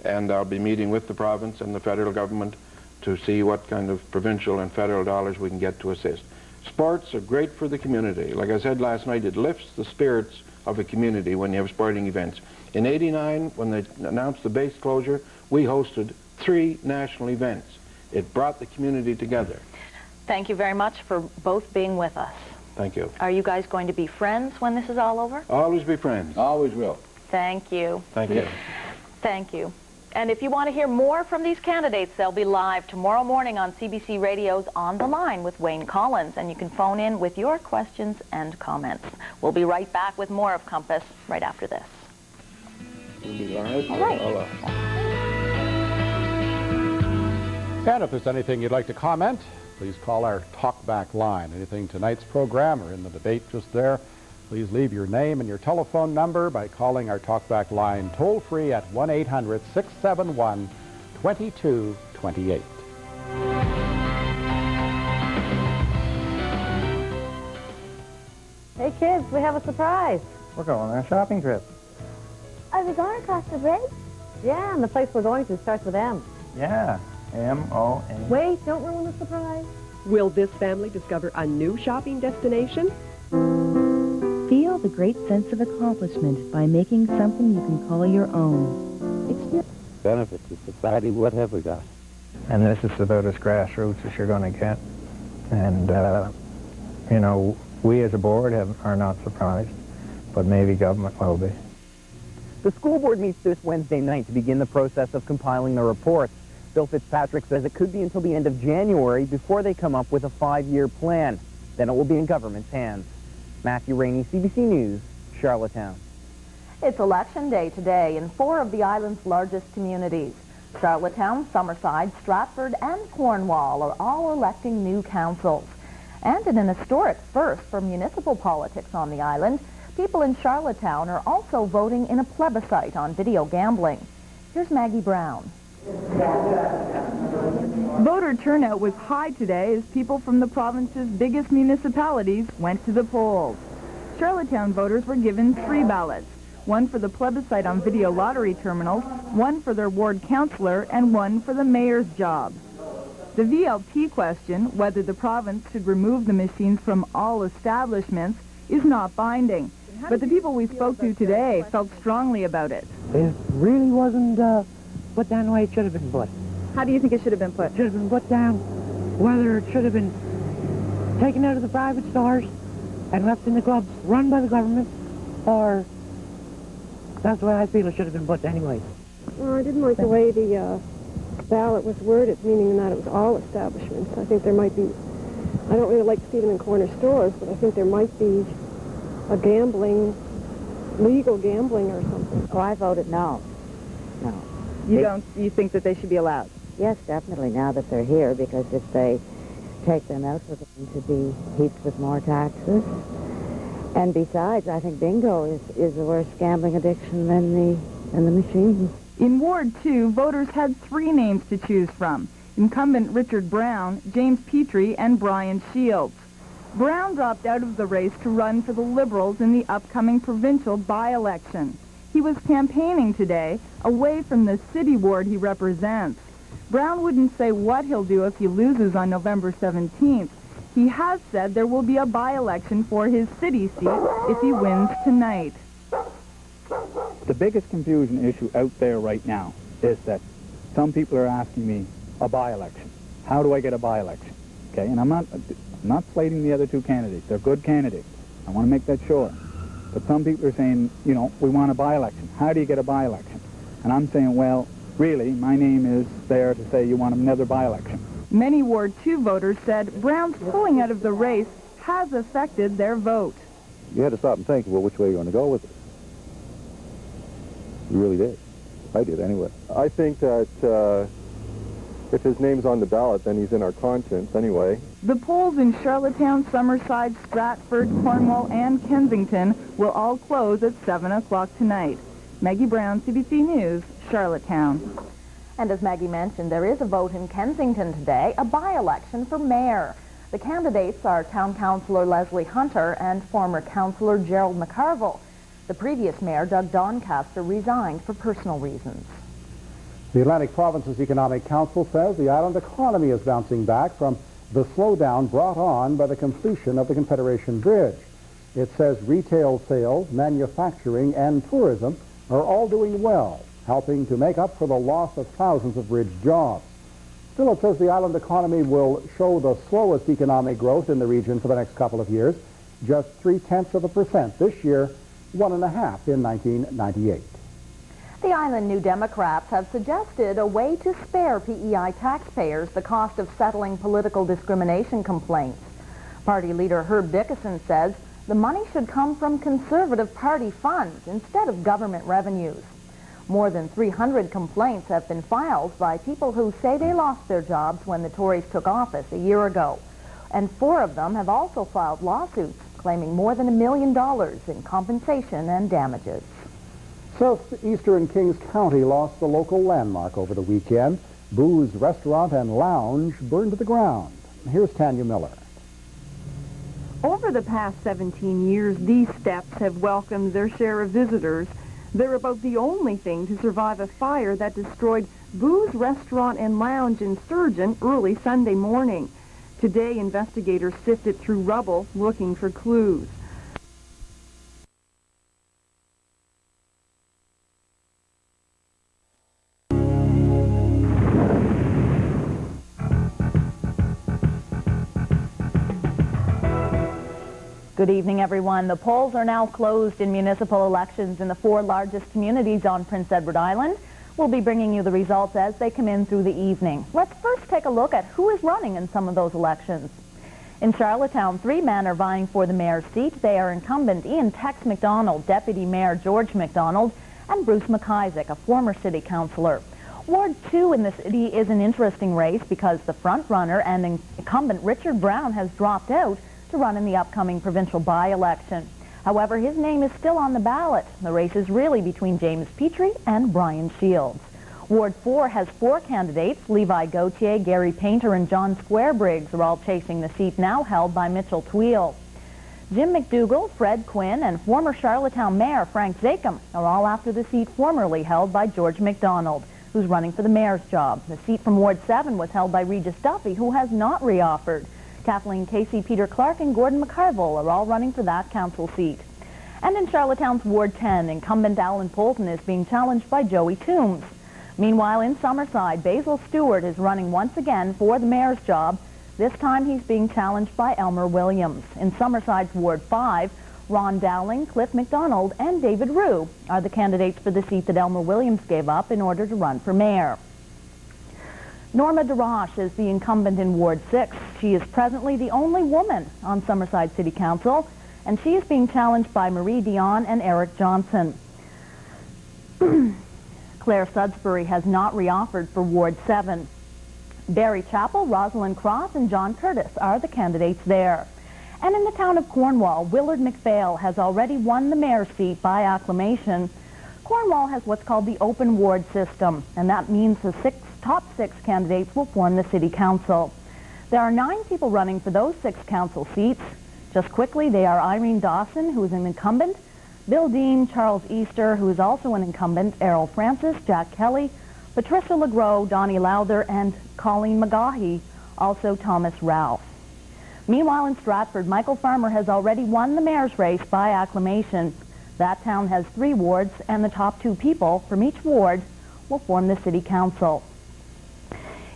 [SPEAKER 15] and I'll be meeting with the province and the federal government to see what kind of provincial and federal dollars we can get to assist. Sports are great for the community. Like I said last night, it lifts the spirits of a community when you have sporting events. In '89, when they announced the base closure, we hosted 3 national events. It brought the community together.
[SPEAKER 4] Thank you very much for both being with us.
[SPEAKER 15] Thank you.
[SPEAKER 4] Are you guys going to be friends when this is all over?
[SPEAKER 15] Always be friends.
[SPEAKER 5] Always will.
[SPEAKER 4] Thank you.
[SPEAKER 15] Thank you.
[SPEAKER 4] Thank you. And if you want to hear more from these candidates, they'll be live tomorrow morning on CBC Radio's On the Line with Wayne Collins, and you can phone in with your questions and comments. We'll be right back with more of Compass right after this.
[SPEAKER 15] We'll be live.
[SPEAKER 4] All right.
[SPEAKER 16] And if there's anything you'd like to comment, please call our talkback line. Anything tonight's program or in the debate just there, please leave your name and your telephone number by calling our talkback line toll-free at 1-800-671-2228.
[SPEAKER 1] Hey kids, we have a surprise.
[SPEAKER 12] We're going on a shopping trip.
[SPEAKER 1] Are we going across the bridge? Yeah, and the place we're going to starts with M.
[SPEAKER 12] Yeah, M-O-N.
[SPEAKER 1] Wait, don't ruin the surprise.
[SPEAKER 3] Will this family discover a new shopping destination?
[SPEAKER 14] Feel the great sense of accomplishment by making something you can call your own.
[SPEAKER 12] Benefit to society, what have we got? And this is about as grassroots as you're going to get. And, you know, we as a board are not surprised, but maybe government will be.
[SPEAKER 21] The school board meets this Wednesday night to begin the process of compiling the reports. Bill Fitzpatrick says it could be until the end of January before they come up with a 5-year plan. Then it will be in government's hands. Matthew Rainey, CBC News, Charlottetown.
[SPEAKER 4] It's election day today in 4 of the island's largest communities. Charlottetown, Summerside, Stratford, and Cornwall are all electing new councils. And in an historic first for municipal politics on the island, people in Charlottetown are also voting in a plebiscite on video gambling. Here's Maggie Brown.
[SPEAKER 1] Voter turnout was high today as people from the province's biggest municipalities went to the polls. Charlottetown voters were given 3 ballots, one for the plebiscite on video lottery terminals, one for their ward councillor, and one for the mayor's job. The VLT question, whether the province should remove the machines from all establishments, is not binding. But the people we spoke to today felt strongly about it.
[SPEAKER 22] It really wasn't put down the way it should have been put.
[SPEAKER 1] How do you think it should have been put?
[SPEAKER 22] Should have been put down whether it should have been taken out of the private stores and left in the clubs run by the government, or that's the way I feel it should have been put anyway.
[SPEAKER 23] Well, I didn't like the way the ballot was worded, meaning that it was all establishments. I think there might be, I don't really like to see them in corner stores, but I think there might be a legal gambling or something.
[SPEAKER 10] Oh, I voted no. No.
[SPEAKER 1] You think that they should be allowed?
[SPEAKER 10] Yes, definitely, now that they're here, because if they take them out, we're going to be heaped with more taxes. And besides, I think bingo is a worse gambling addiction than the machines.
[SPEAKER 1] In Ward 2, voters had 3 names to choose from: incumbent Richard Brown, James Petrie, and Brian Shields. Brown dropped out of the race to run for the Liberals in the upcoming provincial by-election. He was campaigning today away from the city ward he represents. Brown wouldn't say what he'll do if he loses on November 17th. He has said there will be a by-election for his city seat if he wins tonight.
[SPEAKER 24] The biggest confusion issue out there right now is that some people are asking me a by-election.
[SPEAKER 6] how do I get a by-election? Okay, and I'm not slating the other two candidates. They're good candidates. I want to make that sure. But some people are saying, you know, we want a by-election. How do you get a by-election? And I'm saying, well, really, my name is there to say you want another by-election.
[SPEAKER 1] Many Ward 2 voters said Brown's pulling out of the race has affected their vote.
[SPEAKER 7] You had to stop and think, well, which way you're going to go with it. You really did. I did, anyway.
[SPEAKER 8] I think that if his name's on the ballot, then he's in our conscience, anyway.
[SPEAKER 1] The polls in Charlottetown, Summerside, Stratford, Cornwall, and Kensington will all close at 7 o'clock tonight. Maggie Brown, CBC News, Charlottetown.
[SPEAKER 4] And as Maggie mentioned, there is a vote in Kensington today, a by-election for mayor. The candidates are Town Councillor Leslie Hunter and former Councillor Gerald McCarville. The previous mayor, Doug Doncaster, resigned for personal reasons.
[SPEAKER 16] The Atlantic Provinces Economic Council says the island economy is bouncing back from the slowdown brought on by the completion of the Confederation Bridge. It says retail sales, manufacturing, and tourism are all doing well, helping to make up for the loss of thousands of bridge jobs. Still, it says the island economy will show the slowest economic growth in the region for the next couple of years, just 0.3% this year, 1.5% in 1998.
[SPEAKER 4] The island New Democrats have suggested a way to spare PEI taxpayers the cost of settling political discrimination complaints. Party leader Herb Dickinson says the money should come from Conservative Party funds instead of government revenues. More than 300 complaints have been filed by people who say they lost their jobs when the Tories took office a year ago. And 4 of them have also filed lawsuits claiming more than $1 million in compensation and damages.
[SPEAKER 16] Southeastern Kings County lost a local landmark over the weekend. Boo's Restaurant and Lounge burned to the ground. Here's Tanya Miller.
[SPEAKER 1] Over the past 17 years, these steps have welcomed their share of visitors. They're about the only thing to survive a fire that destroyed Boo's Restaurant and Lounge in Sturgeon early Sunday morning. Today, investigators sifted through rubble looking for clues.
[SPEAKER 4] Good evening, everyone. The polls are now closed in municipal elections in the 4 largest communities on Prince Edward Island. We'll be bringing you the results as they come in through the evening. Let's first take a look at who is running in some of those elections. In Charlottetown, 3 men are vying for the mayor's seat. They are incumbent Ian Tex McDonald, Deputy Mayor George McDonald, and Bruce McIsaac, a former city councillor. Ward 2 in the city is an interesting race because the front runner and incumbent Richard Brown has dropped out to run in the upcoming provincial by-election. However, his name is still on the ballot. The race is really between James Petrie and Brian Shields. Ward 4 has 4 candidates. Levi Gauthier, Gary Painter, and John Squarebriggs are all chasing the seat now held by Mitchell Tweel. Jim McDougall, Fred Quinn, and former Charlottetown Mayor Frank Zakem are all after the seat formerly held by George McDonald, who's running for the mayor's job. The seat from Ward 7 was held by Regis Duffy, who has not reoffered. Kathleen Casey, Peter Clark, and Gordon McCarville are all running for that council seat. And in Charlottetown's Ward 10, incumbent Alan Polton is being challenged by Joey Toombs. Meanwhile, in Summerside, Basil Stewart is running once again for the mayor's job. This time he's being challenged by Elmer Williams. In Summerside's Ward 5, Ron Dowling, Cliff McDonald, and David Rue are the candidates for the seat that Elmer Williams gave up in order to run for mayor. Norma DeRoche is the incumbent in Ward 6. She is presently the only woman on Summerside City Council, and she is being challenged by Marie Dion and Eric Johnson. Claire Sudsbury has not reoffered for Ward 7. Barry Chappell, Rosalind Cross, and John Curtis are the candidates there. And in the town of Cornwall, Willard McPhail has already won the mayor's seat by acclamation. Cornwall has what's called the open ward system, and that means the top 6 candidates will form the city council. There are 9 people running for those 6 council seats. Just quickly, they are Irene Dawson, who is an incumbent, Bill Dean, Charles Easter, who is also an incumbent, Errol Francis, Jack Kelly, Patricia LeGros, Donnie Lowther, and Colleen McGaughy, also Thomas Ralph. Meanwhile, in Stratford, Michael Farmer has already won the mayor's race by acclamation. That town has 3 wards, and the top 2 people from each ward will form the city council.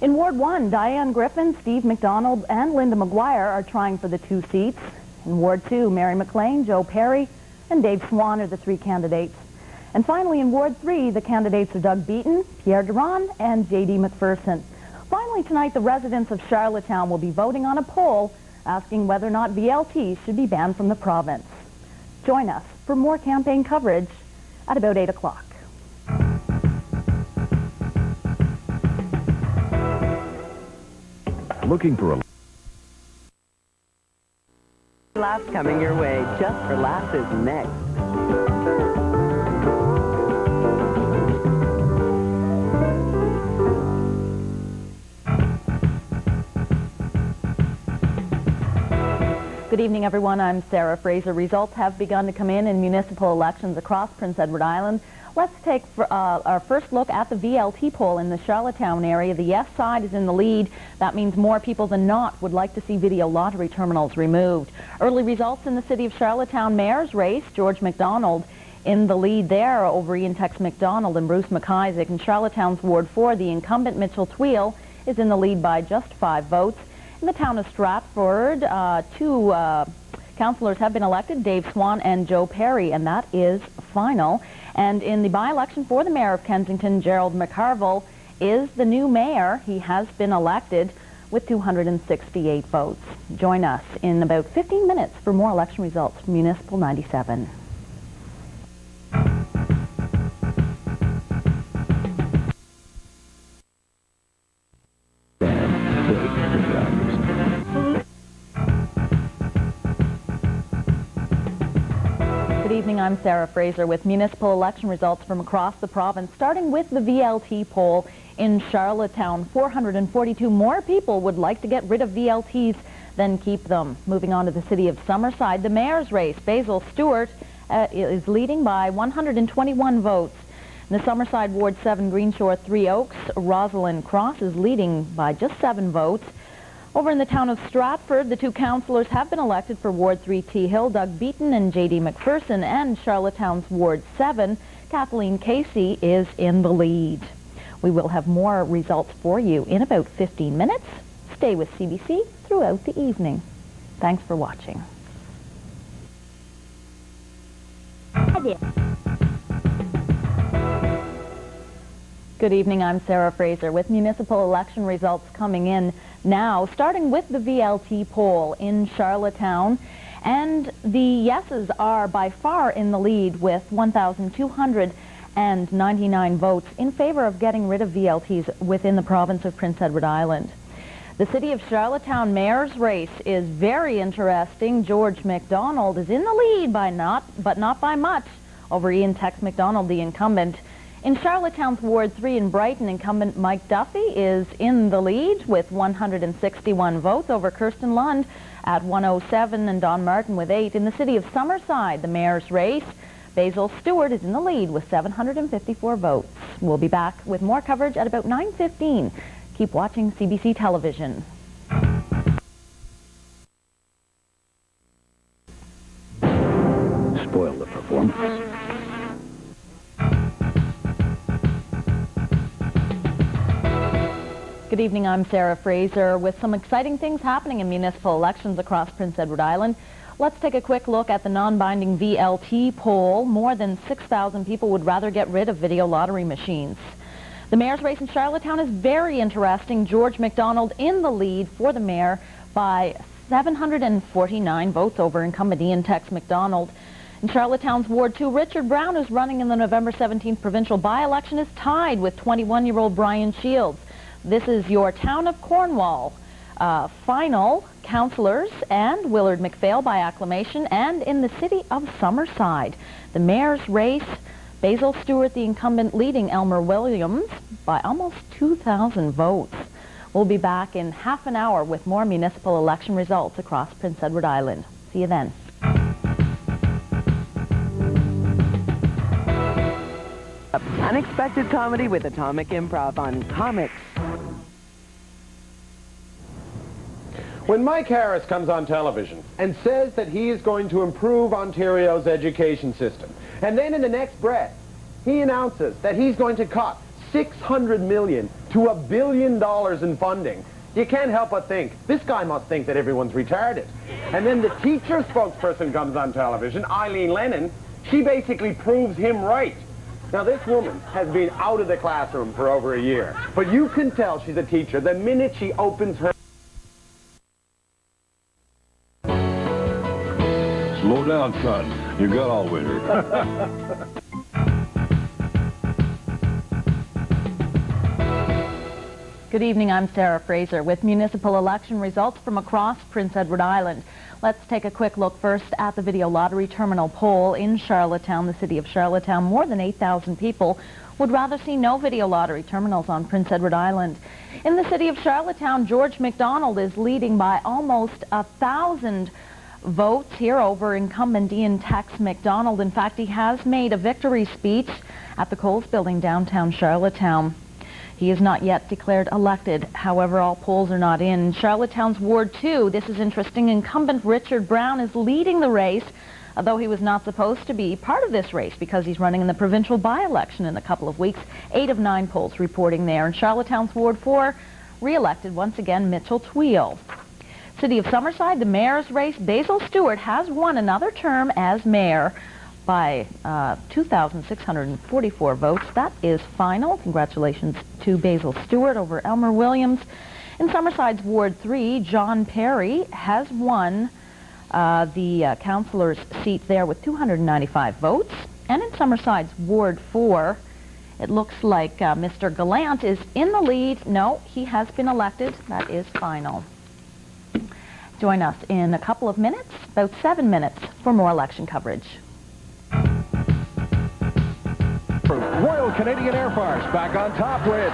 [SPEAKER 4] In Ward 1, Diane Griffin, Steve McDonald, and Linda McGuire are trying for the 2 seats. In Ward 2, Mary McLean, Joe Perry, and Dave Swan are the 3 candidates. And finally, in Ward 3, the candidates are Doug Beaton, Pierre Duran, and J.D. McPherson. Finally, tonight, the residents of Charlottetown will be voting on a poll asking whether or not VLT should be banned from the province. Join us for more campaign coverage at about 8 o'clock.
[SPEAKER 9] Looking for a
[SPEAKER 11] Laughs coming your way. Just for Laughs is next.
[SPEAKER 4] Good evening, everyone. I'm Sarah Fraser. Results have begun to come in municipal elections across Prince Edward Island. Let's take our first look at the VLT poll in the Charlottetown area. The yes side is in the lead. That means more people than not would like to see video lottery terminals removed. Early results in the City of Charlottetown mayor's race, George MacDonald in the lead there over Ian Tex MacDonald and Bruce McIsaac. In Charlottetown's Ward 4, the incumbent Mitchell Tweel is in the lead by just 5 votes. In the town of Stratford, 2 councillors have been elected, Dave Swan and Joe Perry, and that is final. And in the by-election for the mayor of Kensington, Gerald McCarville is the new mayor. He has been elected with 268 votes. Join us in about 15 minutes for more election results from Municipal 97. Good evening, I'm Sarah Fraser with municipal election results from across the province, starting with the VLT poll in Charlottetown. 442 more people would like to get rid of VLTs than keep them. Moving on to the city of Summerside, the mayor's race, Basil Stewart is leading by 121 votes. In the Summerside Ward 7 Greenshore 3 Oaks, Rosalind Cross is leading by just 7 votes. Over in the town of Stratford, the 2 councillors have been elected for Ward 3 T Hill, Doug Beaton and J.D. McPherson, and Charlottetown's Ward 7, Kathleen Casey is in the lead. We will have more results for you in about 15 minutes. Stay with CBC throughout the evening. Thanks for watching. Good evening, I'm Sarah Fraser with municipal election results coming in now, starting with the VLT poll in Charlottetown. And the yeses are by far in the lead with 1,299 votes in favor of getting rid of VLTs within the province of Prince Edward Island. The City of Charlottetown mayor's race is very interesting. George MacDonald is in the lead but not by much over Ian Tex MacDonald, the incumbent. In Charlottetown's Ward 3 in Brighton, incumbent Mike Duffy is in the lead with 161 votes over Kirsten Lund at 107 and Don Martin with 8. In the city of Summerside, the mayor's race, Basil Stewart is in the lead with 754 votes. We'll be back with more coverage at about 9:15. Keep watching CBC Television.
[SPEAKER 9] spoil the performance.
[SPEAKER 4] Good evening, I'm Sarah Fraser with some exciting things happening in municipal elections across Prince Edward Island. Let's take a quick look at the non-binding VLT poll. More than 6,000 people would rather get rid of video lottery machines. The mayor's race in Charlottetown is very interesting. George MacDonald in the lead for the mayor by 749 votes over incumbent Ian Tex MacDonald. In Charlottetown's Ward 2, Richard Brown, who's running in the November 17th provincial by-election, is tied with 21-year-old Brian Shields. This is your town of Cornwall final councillors and Willard McPhail by acclamation, and in the city of Summerside. The mayor's race, Basil Stewart, the incumbent, leading Elmer Williams by almost 2,000 votes. We'll be back in half an hour with more municipal election results across Prince Edward Island. See you then.
[SPEAKER 11] Unexpected comedy with Atomic Improv on Comics.
[SPEAKER 13] When Mike Harris comes on television and says that he is going to improve Ontario's education system, and then in the next breath, he announces that he's going to cut $600 million to $1 billion in funding. You can't help but think, this guy must think that everyone's retarded. And then the teacher spokesperson comes on television, Eileen Lennon. She basically proves him right. Now, this woman has been out of the classroom for over a year, but you can tell she's a teacher the minute she opens her...
[SPEAKER 9] Slow down, son. You got all winter.
[SPEAKER 4] Good evening, I'm Sarah Fraser with municipal election results from across Prince Edward Island. Let's take a quick look first at the video lottery terminal poll in Charlottetown, the city of Charlottetown. More than 8,000 people would rather see no video lottery terminals on Prince Edward Island. In the city of Charlottetown, George MacDonald is leading by almost 1,000 votes here over incumbent Ian Tex MacDonald. In fact, he has made a victory speech at the Coles Building downtown Charlottetown. He is not yet declared elected. However, all polls are not in. Charlottetown's Ward 2, this is interesting, incumbent Richard Brown is leading the race, although he was not supposed to be part of this race because he's running in the provincial by-election in a couple of weeks. 8 of 9 polls reporting there. In Charlottetown's Ward 4, re-elected once again Mitchell Tweel. City of Summerside, the mayor's race, Basil Stewart has won another term as mayor by 2,644 votes. That is final. Congratulations to Basil Stewart over Elmer Williams. In Summerside's Ward 3, John Perry has won the councillor's seat there with 295 votes. And in Summerside's Ward 4, it looks like Mr. Gallant is in the lead. No, he has been elected. That is final. Join us in a couple of minutes, about 7 minutes, for more election coverage.
[SPEAKER 2] Royal Canadian Air Force back on top with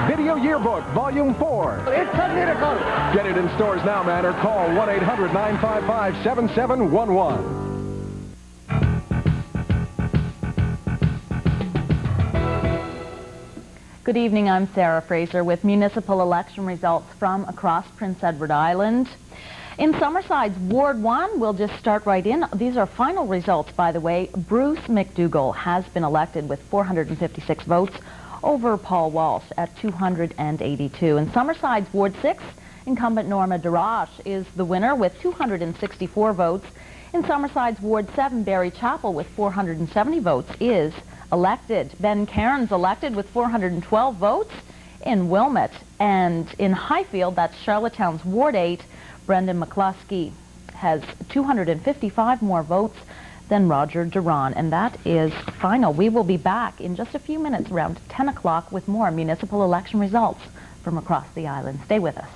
[SPEAKER 2] Video Yearbook Volume 4.
[SPEAKER 17] It's a miracle.
[SPEAKER 2] Get it in stores now, man, or call 1-800-955-7711.
[SPEAKER 4] Good evening, I'm Sarah Fraser with municipal election results from across Prince Edward Island. In Summerside's Ward 1, we'll just start right in. These are final results, by the way. Bruce McDougall has been elected with 456 votes over Paul Walsh at 282. In Summerside's Ward 6, incumbent Norma Darash is the winner with 264 votes. In Summerside's Ward 7, Barry Chappell with 470 votes is elected. Ben Cairns elected with 412 votes in Wilmot. And in Highfield, that's Charlottetown's Ward 8, Brendan McCluskey has 255 more votes than Roger Duran, and that is final. We will be back in just a few minutes around 10 o'clock with more municipal election results from across the island. Stay with us.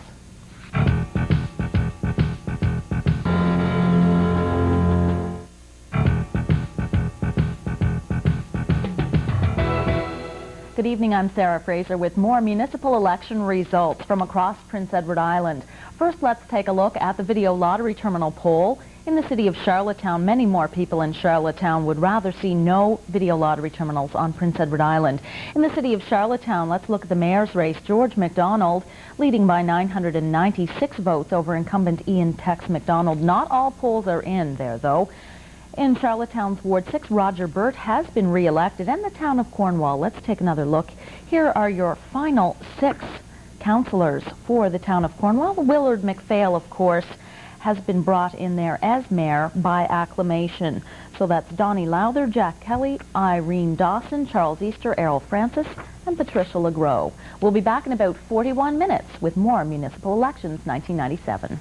[SPEAKER 4] Good evening, I'm Sarah Fraser with more municipal election results from across Prince Edward Island. First, let's take a look at the video lottery terminal poll in the city of Charlottetown. Many more people in Charlottetown would rather see no video lottery terminals on Prince Edward Island. In the city of Charlottetown, let's look at the mayor's race. George MacDonald leading by 996 votes over incumbent Ian Tex MacDonald. Not all polls are in there, though. In Charlottetown's Ward 6, Roger Burt has been re-elected, and the town of Cornwall. Let's take another look. Here are your final 6 councillors for the town of Cornwall. Willard McPhail, of course, has been brought in there as mayor by acclamation. So that's Donnie Lowther, Jack Kelly, Irene Dawson, Charles Easter, Errol Francis, and Patricia LeGros. We'll be back in about 41 minutes with more municipal elections 1997.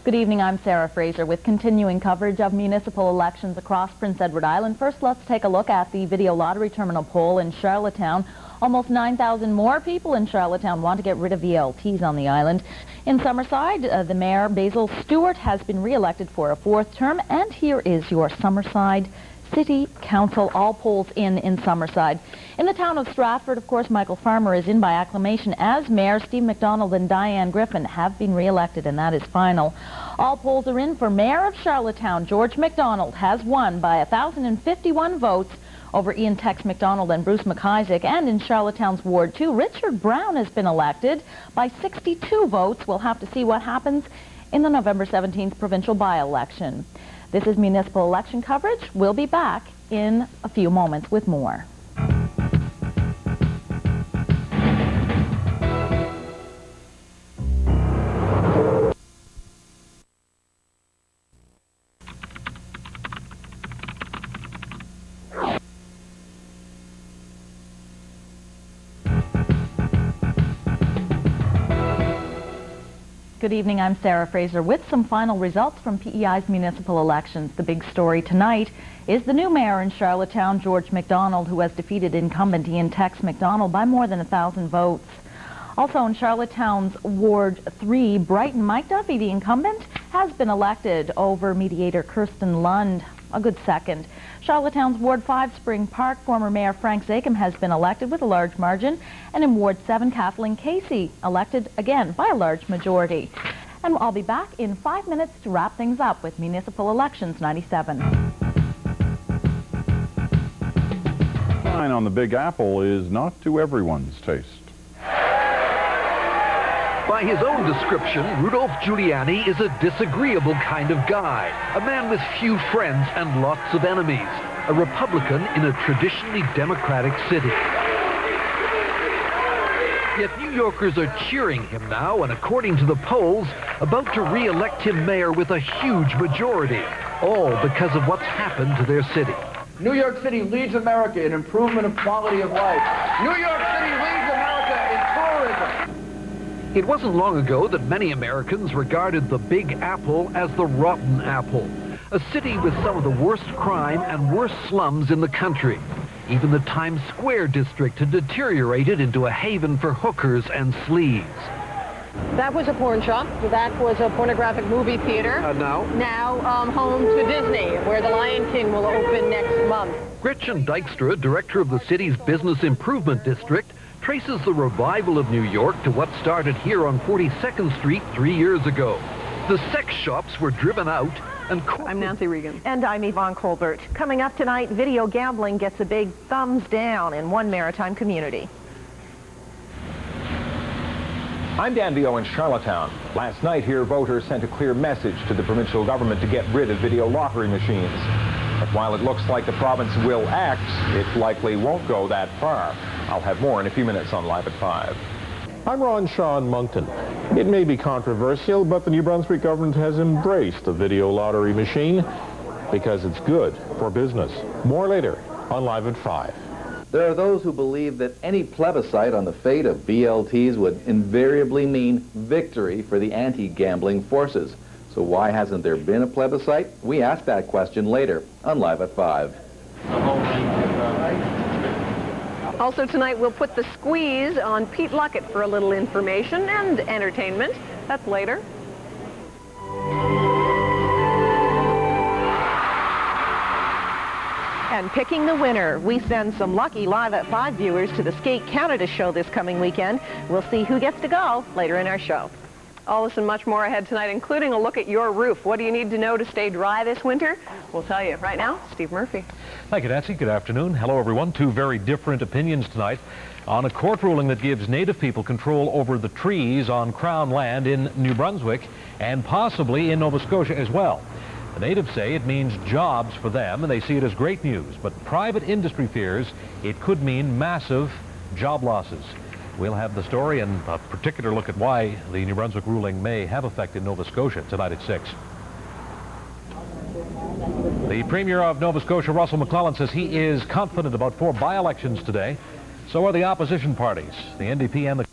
[SPEAKER 4] Good evening, I'm Sarah Fraser with continuing coverage of municipal elections across Prince Edward Island. First, let's take a look at the video lottery terminal poll in Charlottetown. Almost 9,000 more people in Charlottetown want to get rid of VLTs on the island. In Summerside, the mayor, Basil Stewart, has been re-elected for a 4th term, and here is your Summerside City Council, all polls in Summerside. In the town of Stratford, of course, Michael Farmer is in by acclamation as mayor. Steve McDonald and Diane Griffin have been re-elected, and that is final. All polls are in for mayor of Charlottetown. George MacDonald has won by 1,051 votes over Ian Tex MacDonald and Bruce McIsaac. And in Charlottetown's Ward 2, Richard Brown has been elected by 62 votes. We'll have to see what happens in the November 17th provincial by-election. This is municipal election coverage. We'll be back in a few moments with more. Good evening, I'm Sarah Fraser with some final results from PEI's municipal elections. The big story tonight is the new mayor in Charlottetown, George MacDonald, who has defeated incumbent Ian Tex MacDonald by more than 1,000 votes. Also in Charlottetown's Ward 3, Brighton, Mike Duffy, the incumbent, has been elected over mediator Kirsten Lund, a good second. Charlottetown's Ward 5, Spring Park, former Mayor Frank Zakem has been elected with a large margin, and in Ward 7, Kathleen Casey, elected again by a large majority. And I'll be back in 5 minutes to wrap things up with Municipal Elections 97.
[SPEAKER 17] Sign on the Big Apple is not to everyone's taste.
[SPEAKER 18] By his own description, Rudolph Giuliani is a disagreeable kind of guy, a man with few friends and lots of enemies, a Republican in a traditionally Democratic city. Yet New Yorkers are cheering him now, and according to the polls, about to re-elect him mayor with a huge majority, all because of what's happened to their city.
[SPEAKER 19] New York City leads America in improvement of quality of life. New York City leads America in tourism.
[SPEAKER 18] It wasn't long ago that many Americans regarded the Big Apple as the rotten apple, a city with some of the worst crime and worst slums in the country. Even the Times Square district had deteriorated into a haven for hookers and sleaze.
[SPEAKER 20] That was a porn shop. That was a pornographic movie theater. Now home to Disney, where The Lion King will open next month.
[SPEAKER 18] Gretchen Dykstra, director of the city's Business Improvement District, traces the revival of New York to what started here on 42nd Street 3 years ago. The sex shops were driven out, and
[SPEAKER 20] I'm Nancy Regan.
[SPEAKER 25] And I'm Yvonne Colbert. Coming up tonight, video gambling gets a big thumbs down in one maritime community.
[SPEAKER 2] I'm Dan Vio in Charlottetown. Last night here, voters sent a clear message to the provincial government to get rid of video lottery machines. But while it looks like the province will act, it likely won't go that far. I'll have more in a few minutes on Live at 5.
[SPEAKER 26] I'm Ron Sean Moncton. It may be controversial, but the New Brunswick government has embraced the video lottery machine because it's good for business. More later on Live at 5.
[SPEAKER 27] There are those who believe that any plebiscite on the fate of VLTs would invariably mean victory for the anti-gambling forces. So why hasn't there been a plebiscite? We ask that question later on Live at 5.
[SPEAKER 20] Also tonight, we'll put the squeeze on Pete Luckett for a little information and entertainment. That's later.
[SPEAKER 25] And picking the winner, we send some lucky Live at 5 viewers to the Skate Canada show this coming weekend. We'll see who gets to go later in our show.
[SPEAKER 20] All this and much more ahead tonight, including a look at your roof. What do you need to know to stay dry this winter? We'll tell you. Right now, Steve Murphy.
[SPEAKER 28] Thank you, Nancy. Good afternoon. Hello, everyone. Two very different opinions tonight on a court ruling that gives Native people control over the trees on Crown land in New Brunswick and possibly in Nova Scotia as well. The natives say it means jobs for them, and they see it as great news. But private industry fears it could mean massive job losses. We'll have the story and a particular look at why the New Brunswick ruling may have effect in Nova Scotia tonight at 6. The Premier of Nova Scotia, Russell McClellan, says he is confident about 4 by-elections today. So are the opposition parties. The NDP and the